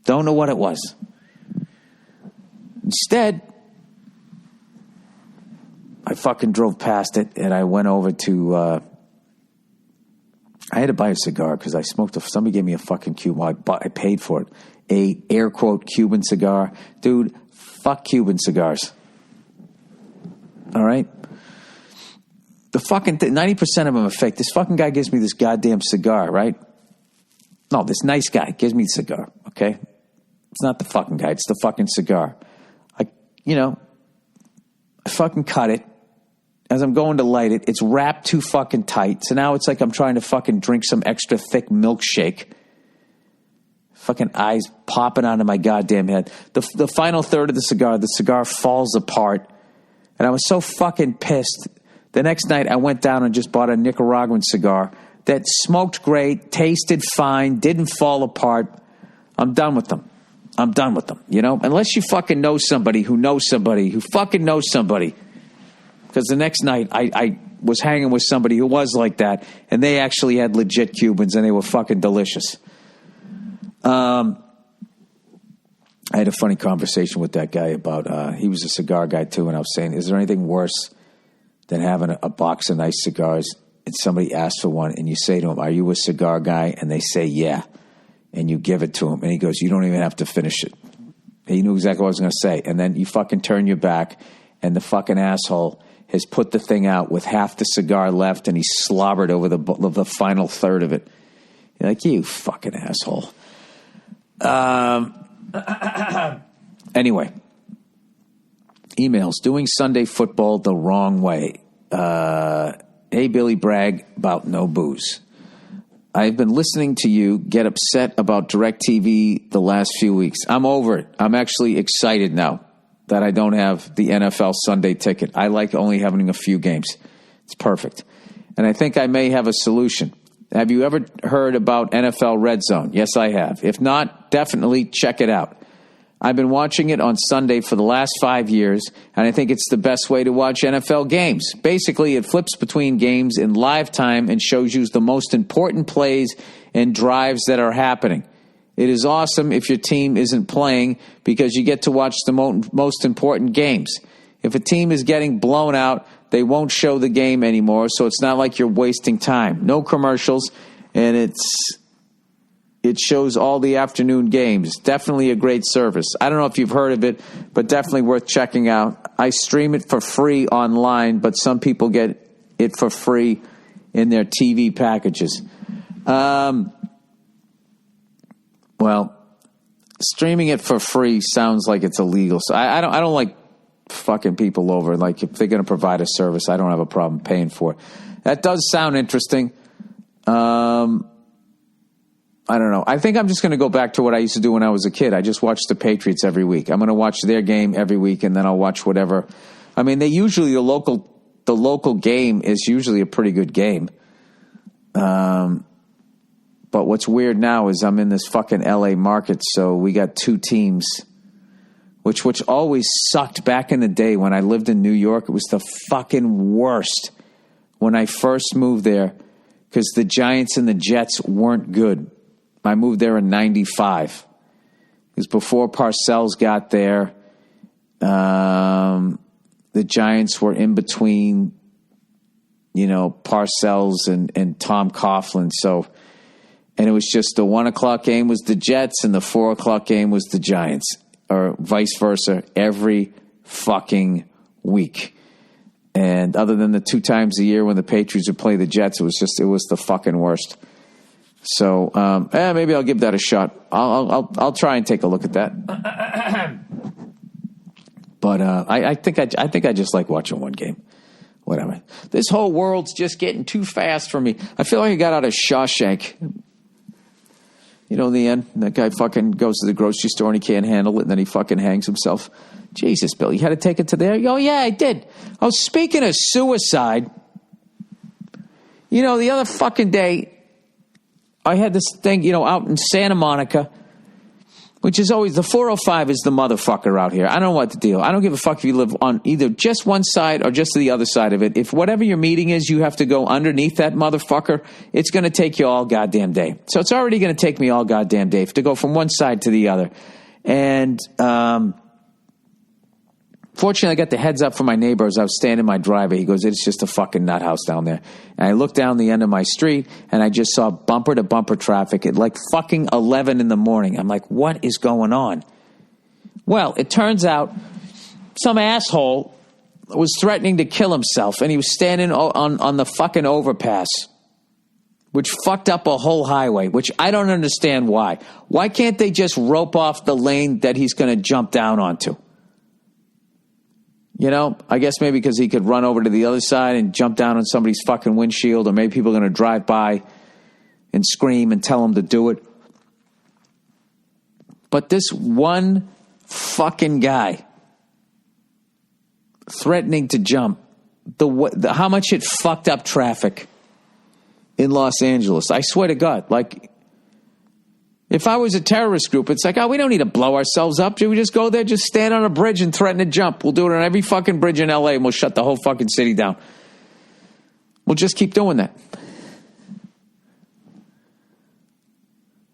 Don't know what it was. Instead, I fucking drove past it, and I went over to, I had to buy a cigar because I smoked, somebody gave me a fucking Cuban, I paid for it, a air quote Cuban cigar. Dude, fuck Cuban cigars. All right? The fucking 90% of them are fake. This fucking guy gives me this goddamn cigar, right? No, this nice guy gives me the cigar, okay? It's not the fucking guy, it's the fucking cigar. I fucking cut it. As I'm going to light it, it's wrapped too fucking tight. So now it's like I'm trying to fucking drink some extra thick milkshake. Fucking eyes popping onto my goddamn head. The final third of the cigar falls apart. And I was so fucking pissed. The next night I went down and just bought a Nicaraguan cigar that smoked great, tasted fine, didn't fall apart. I'm done with them. Unless you fucking know somebody who knows somebody who fucking knows somebody. Because the next night I was hanging with somebody who was like that, and they actually had legit Cubans, and they were fucking delicious. I had a funny conversation with that guy about, he was a cigar guy too, and I was saying, is there anything worse than having a box of nice cigars, and somebody asks for one, and you say to him, are you a cigar guy? And they say, yeah. And you give it to him, and he goes, you don't even have to finish it. And he knew exactly what I was going to say. And then you fucking turn your back, and the fucking asshole has put the thing out with half the cigar left, and he slobbered over the final third of it. You're like, you fucking asshole. Anyway, emails. Doing Sunday football the wrong way. Hey, Billy, brag about no booze. I've been listening to you get upset about DirecTV the last few weeks. I'm over it. I'm actually excited now that I don't have the NFL Sunday ticket. I like only having a few games. It's perfect. and I think I may have a solution. Have you ever heard about NFL Red Zone? Yes, I have. If not, definitely check it out. I've been watching it on Sunday for the last 5 years, and I think it's the best way to watch NFL games. Basically, it flips between games in live time and shows you the most important plays and drives that are happening. It is awesome if your team isn't playing because you get to watch the most important games. If a team is getting blown out, they won't show the game anymore, so it's not like you're wasting time. No commercials, and it shows all the afternoon games. Definitely a great service. I don't know if you've heard of it, but definitely worth checking out. I stream it for free online, but some people get it for free in their TV packages. Well, streaming it for free sounds like it's illegal. So I don't like fucking people over. Like, if they're going to provide a service, I don't have a problem paying for it. That does sound interesting. I don't know. I think I'm just going to go back to what I used to do when I was a kid. I just watched the Patriots every week. I'm going to watch their game every week, and then I'll watch whatever. I mean, the local game is usually a pretty good game. But what's weird now is I'm in this fucking LA market, so we got two teams, which always sucked back in the day when I lived in New York. It was the fucking worst when I first moved there because the Giants and the Jets weren't good. I moved there in 95. It was before Parcells got there. The Giants were in between, Parcells and Tom Coughlin. And it was just the 1 o'clock game was the Jets and the 4 o'clock game was the Giants, or vice versa, every fucking week. And other than the 2 times a year when the Patriots would play the Jets, it was the fucking worst. So maybe I'll give that a shot. I'll try and take a look at that. But I think I just like watching one game. Whatever. This whole world's just getting too fast for me. I feel like I got out of Shawshank. In the end, that guy fucking goes to the grocery store and he can't handle it, and then he fucking hangs himself. Jesus, Bill, you had to take it to there? Oh, yeah, I did. Oh, speaking of suicide, the other fucking day, I had this thing, out in Santa Monica, which is always, the 405 is the motherfucker out here. I don't know what the deal. I don't give a fuck if you live on either just one side or just the other side of it. If whatever your meeting is, you have to go underneath that motherfucker, it's going to take you all goddamn day. So it's already going to take me all goddamn day to go from one side to the other. And fortunately, I got the heads up from my neighbor as I was standing in my driveway. He goes, it's just a fucking nut house down there. And I looked down the end of my street, and I just saw bumper-to-bumper traffic at like fucking 11 in the morning. I'm like, what is going on? Well, it turns out some asshole was threatening to kill himself, and he was standing on the fucking overpass, which fucked up a whole highway, which I don't understand why. Why can't they just rope off the lane that he's going to jump down onto? I guess maybe because he could run over to the other side and jump down on somebody's fucking windshield, or maybe people are going to drive by and scream and tell him to do it. But this one fucking guy threatening to jump, how much it fucked up traffic in Los Angeles. I swear to God, like, if I was a terrorist group, it's like, we don't need to blow ourselves up. Should we just go there, just stand on a bridge and threaten to jump? We'll do it on every fucking bridge in L.A. and we'll shut the whole fucking city down. We'll just keep doing that.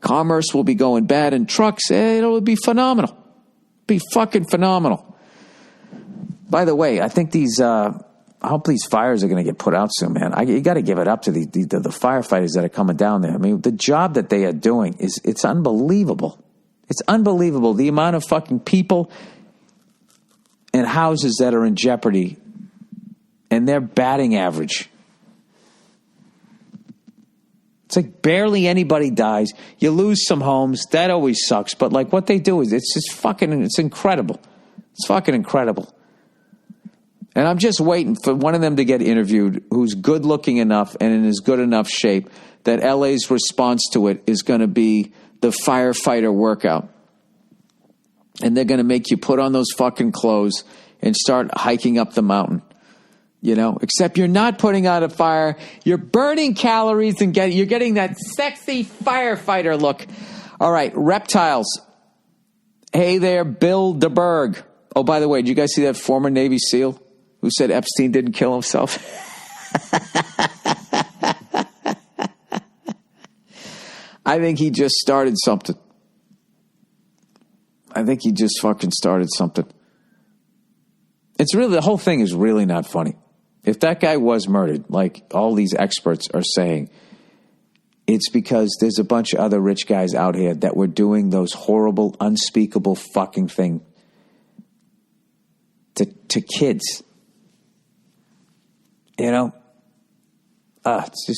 Commerce will be going bad in trucks. It'll be phenomenal. Be fucking phenomenal. By the way, I think I hope these fires are going to get put out soon, man. You got to give it up to the firefighters that are coming down there. I mean, the job that they are doing it's unbelievable. It's unbelievable the amount of fucking people and houses that are in jeopardy, and their batting average. It's like barely anybody dies. You lose some homes. That always sucks. But like what they do it's incredible. It's fucking incredible. And I'm just waiting for one of them to get interviewed who's good looking enough and in as good enough shape that LA's response to it is going to be the firefighter workout. And they're going to make you put on those fucking clothes and start hiking up the mountain. Except you're not putting out a fire. You're burning calories and you're getting that sexy firefighter look. All right, reptiles. Hey there, Bill DeBerg. Oh, by the way, did you guys see that former Navy SEAL who said Epstein didn't kill himself? I think he just started something. I think he just fucking started something. The whole thing is really not funny. If that guy was murdered, like all these experts are saying, it's because there's a bunch of other rich guys out here that were doing those horrible, unspeakable fucking thing to kids. It's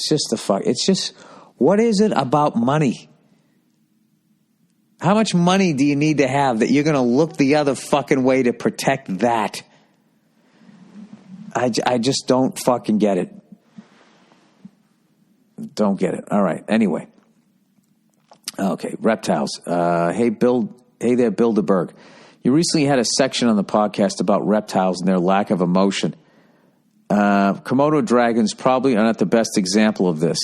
just the fuck. It's just, what is it about money? How much money do you need to have that you're going to look the other fucking way to protect that? I just don't fucking get it. Don't get it. All right. Anyway. Okay. Reptiles. Hey there, Bill DeBerg. You recently had a section on the podcast about reptiles and their lack of emotion. Komodo dragons probably are not the best example of this.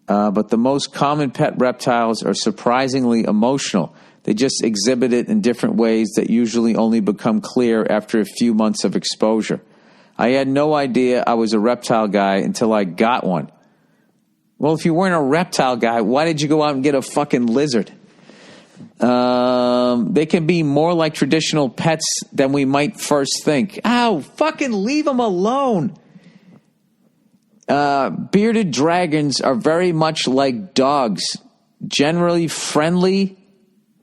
But the most common pet reptiles are surprisingly emotional. They just exhibit it in different ways that usually only become clear after a few months of exposure. I had no idea I was a reptile guy until I got one. Well, if you weren't a reptile guy, why did you go out and get a fucking lizard? They can be more like traditional pets than we might first think. Ow, fucking leave them alone. Bearded dragons are very much like dogs, generally friendly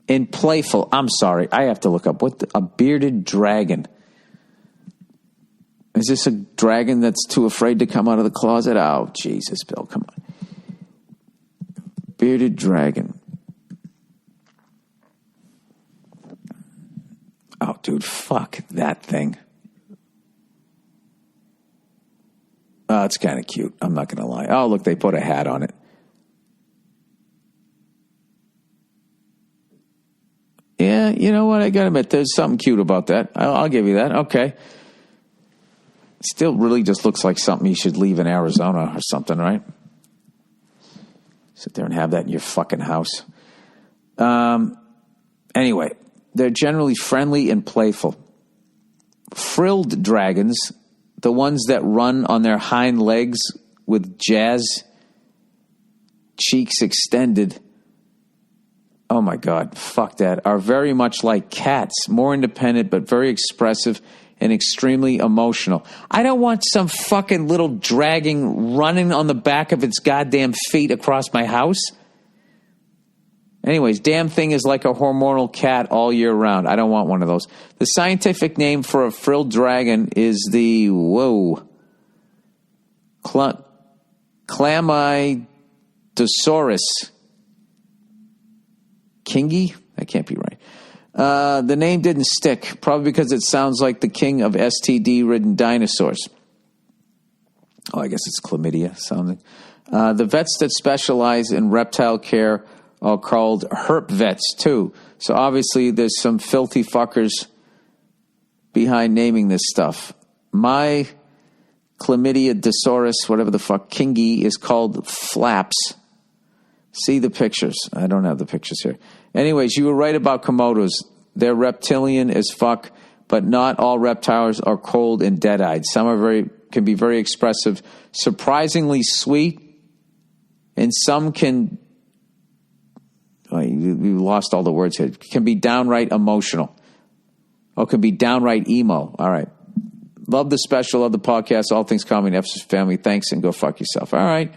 and playful. I'm sorry, I have to look up a bearded dragon. Is this a dragon that's too afraid to come out of the closet? Oh, Jesus, Bill, come on. Bearded dragon. Oh, dude, fuck that thing. Oh, it's kind of cute. I'm not going to lie. Oh, look, they put a hat on it. Yeah, you know what? I got to admit, there's something cute about that. I'll give you that. Okay. Still really just looks like something you should leave in Arizona or something, right? Sit there and have that in your fucking house. Anyway, they're generally friendly and playful. Frilled dragons, the ones that run on their hind legs with jazz cheeks extended. Oh my God, fuck that. Are very much like cats, more independent but very expressive and extremely emotional. I don't want some fucking little dragon running on the back of its goddamn feet across my house. Anyways, damn thing is like a hormonal cat all year round. I don't want one of those. The scientific name for a frilled dragon is the, Chlamydosaurus kingi? That can't be right. The name didn't stick, probably because it sounds like the king of STD-ridden dinosaurs. Oh, I guess it's chlamydia sounding. The vets that specialize in reptile care are called herp vets, too. So obviously there's some filthy fuckers behind naming this stuff. My Chlamydosaurus, whatever the fuck, kingi, is called Flaps. See the pictures. I don't have the pictures here. Anyways, you were right about Komodos. They're reptilian as fuck, but not all reptiles are cold and dead-eyed. Some can be very expressive, surprisingly sweet, and some can... Oh, you lost all the words here. Can be downright emotional. Or can be downright emo. All right. Love the special, love the podcast, all things comedy, F's family. Thanks, and go fuck yourself. All right.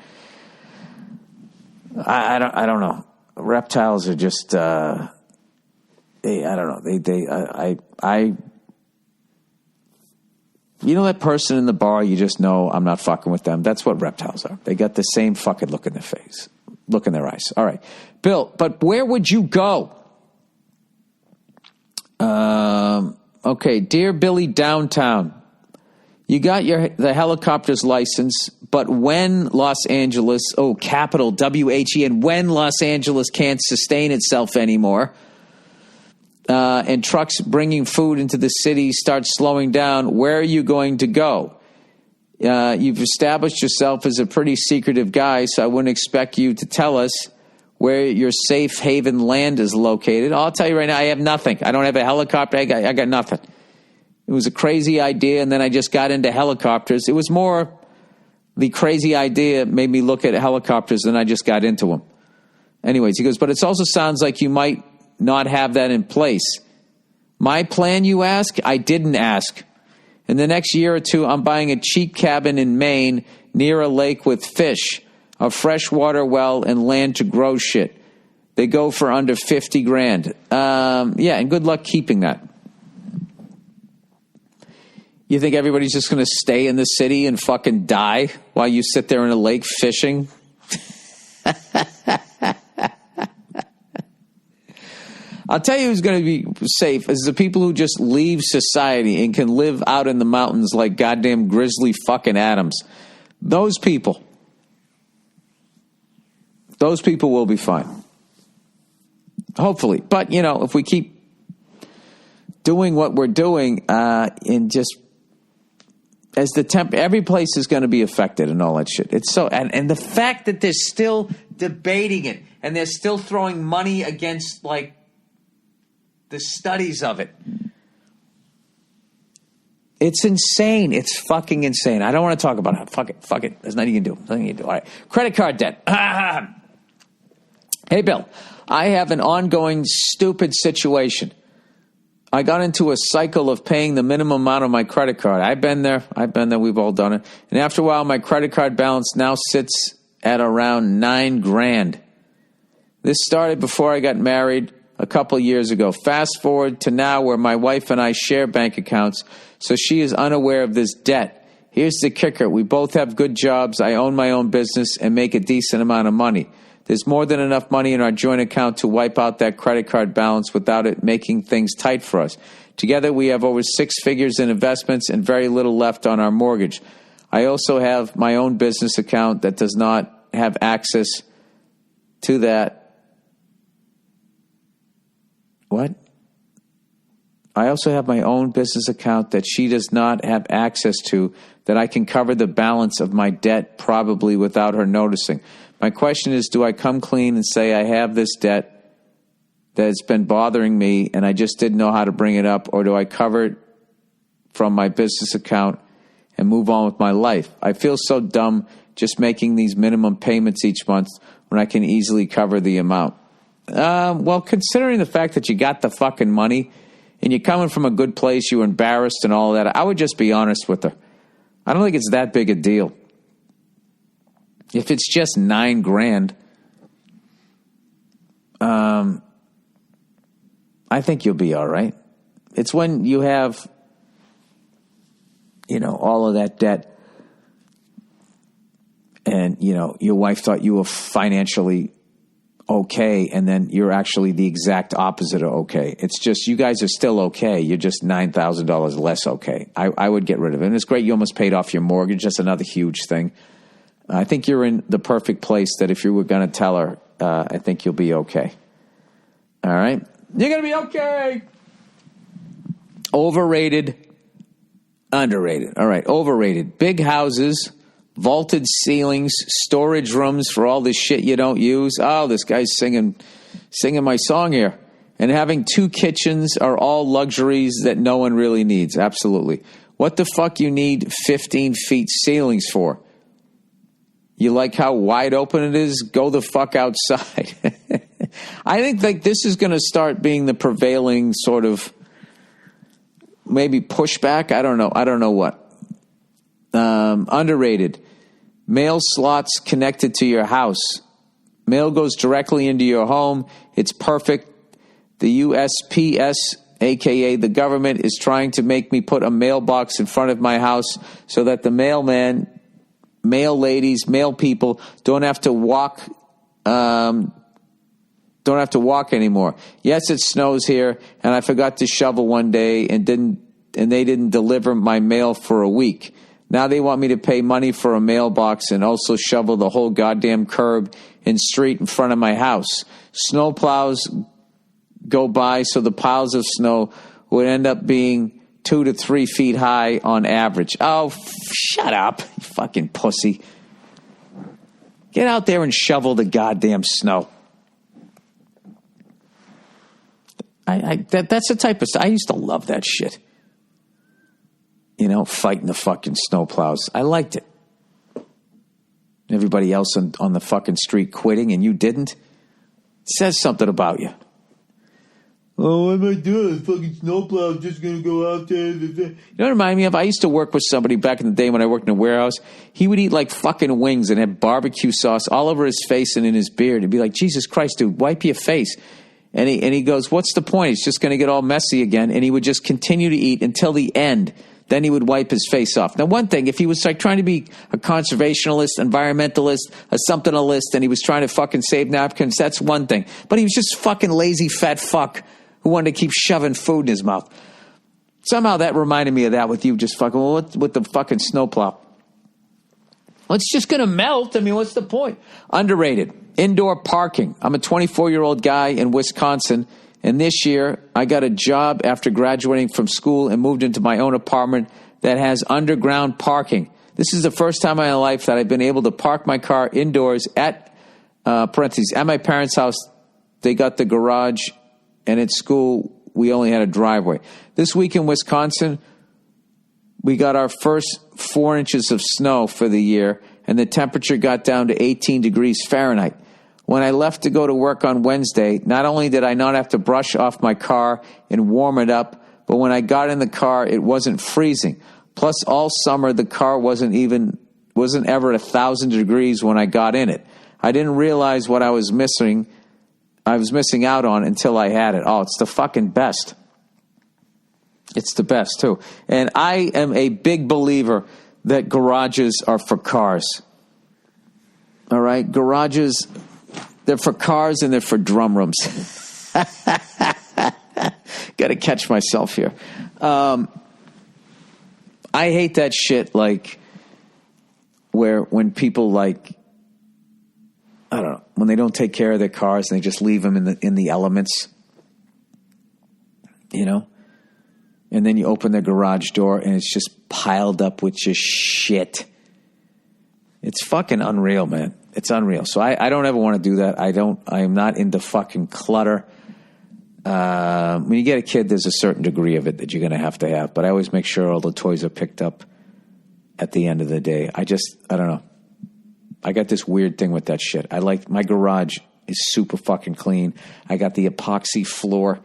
I don't know. Reptiles are just, I don't know. You know that person in the bar, you just know I'm not fucking with them. That's what reptiles are. They got the same fucking look in their face, look in their eyes. All right. Bill, but where would you go? Okay. Dear Billy Downtown, you got the helicopter's license, but when Los Angeles, capital WHEN, when Los Angeles can't sustain itself anymore, and trucks bringing food into the city start slowing down, where are you going to go? You've established yourself as a pretty secretive guy, so I wouldn't expect you to tell us where your safe haven land is located. I'll tell you right now, I have nothing. I don't have a helicopter. I got nothing. It was a crazy idea, and then I just got into helicopters. It was more the crazy idea made me look at helicopters, and I just got into them. Anyways, he goes, but it also sounds like you might not have that in place. My plan, you ask? I didn't ask. In the next year or two, I'm buying a cheap cabin in Maine near a lake with fish, a freshwater well, and land to grow shit. They go for under 50 grand. Yeah, and good luck keeping that. You think everybody's just going to stay in the city and fucking die while you sit there in a lake fishing? I'll tell you who's going to be safe is the people who just leave society and can live out in the mountains like goddamn Grizzly fucking Adams. Those people will be fine. Hopefully. But, you know, if we keep doing what we're doing and just as the every place is going to be affected and all that shit. It's so, and the fact that they're still debating it and they're still throwing money against like the studies of it. It's insane. It's fucking insane. I don't want to talk about it. Fuck it. There's nothing you can do. Nothing you can do. All right. Credit card debt. Hey, Bill. I have an ongoing stupid situation. I got into a cycle of paying the minimum amount of my credit card. I've been there. We've all done it. And after a while, my credit card balance now sits at around $9,000. This started before I got married a couple years ago. Fast forward to now where my wife and I share bank accounts, so she is unaware of this debt. Here's the kicker. We both have good jobs. I own my own business and make a decent amount of money. There's more than enough money in our joint account to wipe out that credit card balance without it making things tight for us. Together, we have over 6 figures in investments and very little left on our mortgage. I also have my own business account that does not have access to that. What? I also have my own business account that she does not have access to that I can cover the balance of my debt probably without her noticing. My question is, do I come clean and say I have this debt that's been bothering me and I just didn't know how to bring it up, or do I cover it from my business account and move on with my life? I feel so dumb just making these minimum payments each month when I can easily cover the amount. Well, considering the fact that you got the fucking money and you're coming from a good place, you're embarrassed and all that, I would just be honest with her. I don't think it's that big a deal. If it's just $9,000, I think you'll be all right. It's when you have, all of that debt and, your wife thought you were financially okay, and then you're actually the exact opposite of okay. It's just you guys are still okay. You're just $9,000 less okay. I would get rid of it. And it's great you almost paid off your mortgage. That's another huge thing. I think you're in the perfect place that if you were going to tell her, I think you'll be okay. All right? You're going to be okay. Overrated, underrated. All right, overrated. Big houses, vaulted ceilings, storage rooms for all this shit you don't use. Oh, this guy's singing my song here. And having 2 kitchens are all luxuries that no one really needs. Absolutely. What the fuck you need 15 feet ceilings for? You like how wide open it is? Go the fuck outside. I think this is going to start being the prevailing sort of maybe pushback. I don't know what. Underrated. Mail slots connected to your house. Mail goes directly into your home. It's perfect. The USPS, a.k.a. the government, is trying to make me put a mailbox in front of my house so that the mailman, mail ladies, mail people don't have to walk anymore. Yes, it snows here, and I forgot to shovel one day and they didn't deliver my mail for a week. Now they want me to pay money for a mailbox and also shovel the whole goddamn curb and street in front of my house. Snow plows go by, so the piles of snow would end up being 2 to 3 feet high on average. Oh, shut up, you fucking pussy. Get out there and shovel the goddamn snow. That's the type of stuff. I used to love that shit. You know, fighting the fucking snowplows. I liked it. Everybody else on the fucking street quitting and you didn't. It says something about you. Oh, what am I doing? The fucking snowplow's just going to go out there. You know what it reminded me of? I used to work with somebody back in the day when I worked in a warehouse. He would eat like fucking wings and have barbecue sauce all over his face and in his beard. He'd be like, Jesus Christ, dude, wipe your face. And he goes, what's the point? It's just going to get all messy again. And he would just continue to eat until the end. Then he would wipe his face off. Now, one thing, if he was like trying to be a conservationalist, environmentalist, a something-alist, and he was trying to fucking save napkins, that's one thing. But he was just fucking lazy fat fuck who wanted to keep shoving food in his mouth. Somehow that reminded me of that with you just fucking, well, with the fucking snowplow. Well, it's just going to melt. I mean, what's the point? Underrated. Indoor parking. I'm a 24-year-old guy in Wisconsin, and this year I got a job after graduating from school and moved into my own apartment that has underground parking. This is the first time in my life that I've been able to park my car indoors at my parents' house. They got the garage, and at school we only had a driveway. This week in Wisconsin, we got our first 4 inches of snow for the year, and the temperature got down to 18 degrees Fahrenheit. When I left to go to work on Wednesday, not only did I not have to brush off my car and warm it up, but when I got in the car, it wasn't freezing. Plus, all summer, the car wasn't ever 1,000 degrees when I got in it. I didn't realize what I was missing out on until I had it. Oh, it's the fucking best. It's the best, too. And I am a big believer that garages are for cars. All right? Garages, they're for cars and they're for drum rooms. Got to catch myself here. I hate that shit, like, when people, like, I don't know, when they don't take care of their cars and they just leave them in the elements, you know? And then you open the garage door and it's just piled up with just shit. It's fucking unreal, man. It's unreal. So I don't ever want to do that. I am not into fucking clutter. When you get a kid, there's a certain degree of it that you're going to have. But I always make sure all the toys are picked up at the end of the day. I don't know. I got this weird thing with that shit. My garage is super fucking clean. I got the epoxy floor.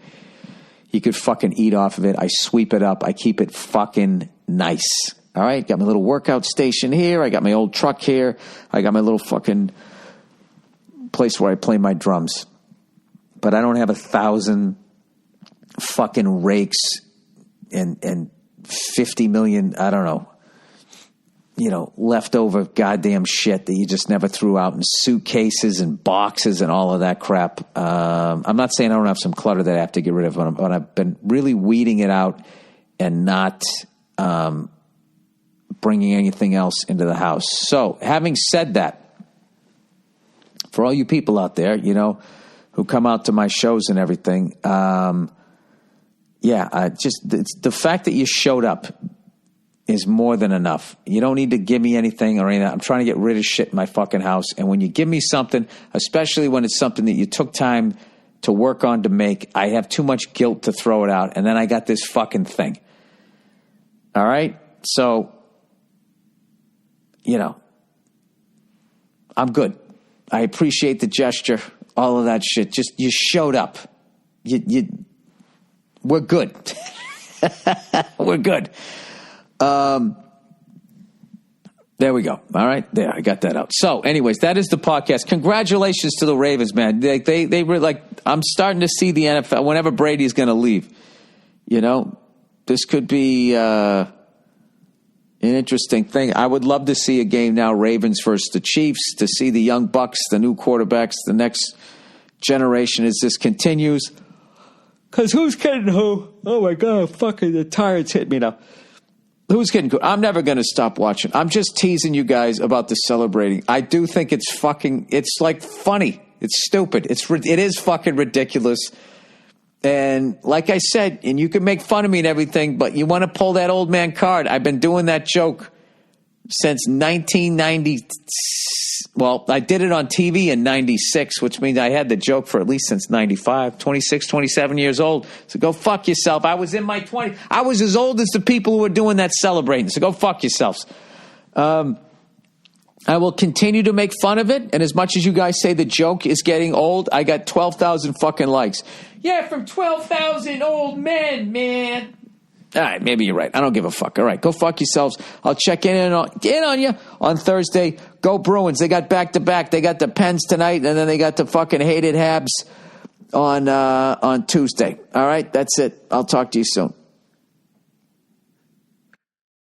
You could fucking eat off of it. I sweep it up. I keep it fucking nice. All right? Got my little workout station here. I got my old truck here. I got my little fucking place where I play my drums. But I don't have 1,000 fucking rakes and 50 million, I don't know, leftover goddamn shit that you just never threw out in suitcases and boxes and all of that crap. I'm not saying I don't have some clutter that I have to get rid of, but I've been really weeding it out and not bringing anything else into the house. So, having said that, for all you people out there, who come out to my shows and everything, the fact that you showed up is more than enough. You don't need to give me anything or anything. I'm trying to get rid of shit in my fucking house. And when you give me something, especially when it's something that you took time to work on to make, I have too much guilt to throw it out. And then I got this fucking thing. All right? So, I'm good. I appreciate the gesture, all of that shit. Just, you showed up. We're good. We're good. There we go. All right. There, I got that out. So anyways, that is the podcast. Congratulations to the Ravens, man. They were like, I'm starting to see the NFL whenever Brady's going to leave, this could be, an interesting thing. I would love to see a game now, Ravens versus the Chiefs, to see the young Bucks, the new quarterbacks, the next generation as this continues. Because who's kidding who? Oh, my God, fucking the tyrants hit me now. Who's kidding who? I'm never going to stop watching. I'm just teasing you guys about the celebrating. I do think it's like funny. It's stupid. It is fucking ridiculous. And like I said, and you can make fun of me and everything, but you want to pull that old man card. I've been doing that joke since 1990. Well, I did it on TV in 96, which means I had the joke for at least since 95, 26, 27 years old. So go fuck yourself. I was in my 20s. I was as old as the people who were doing that celebrating. So go fuck yourselves. I will continue to make fun of it. And as much as you guys say the joke is getting old, I got 12,000 fucking likes. Yeah, from 12,000 old men, man. All right, maybe you're right. I don't give a fuck. All right, go fuck yourselves. I'll check in on you on Thursday. Go Bruins. They got back-to-back. They got the Pens tonight, and then they got the fucking hated Habs on Tuesday. All right, that's it. I'll talk to you soon.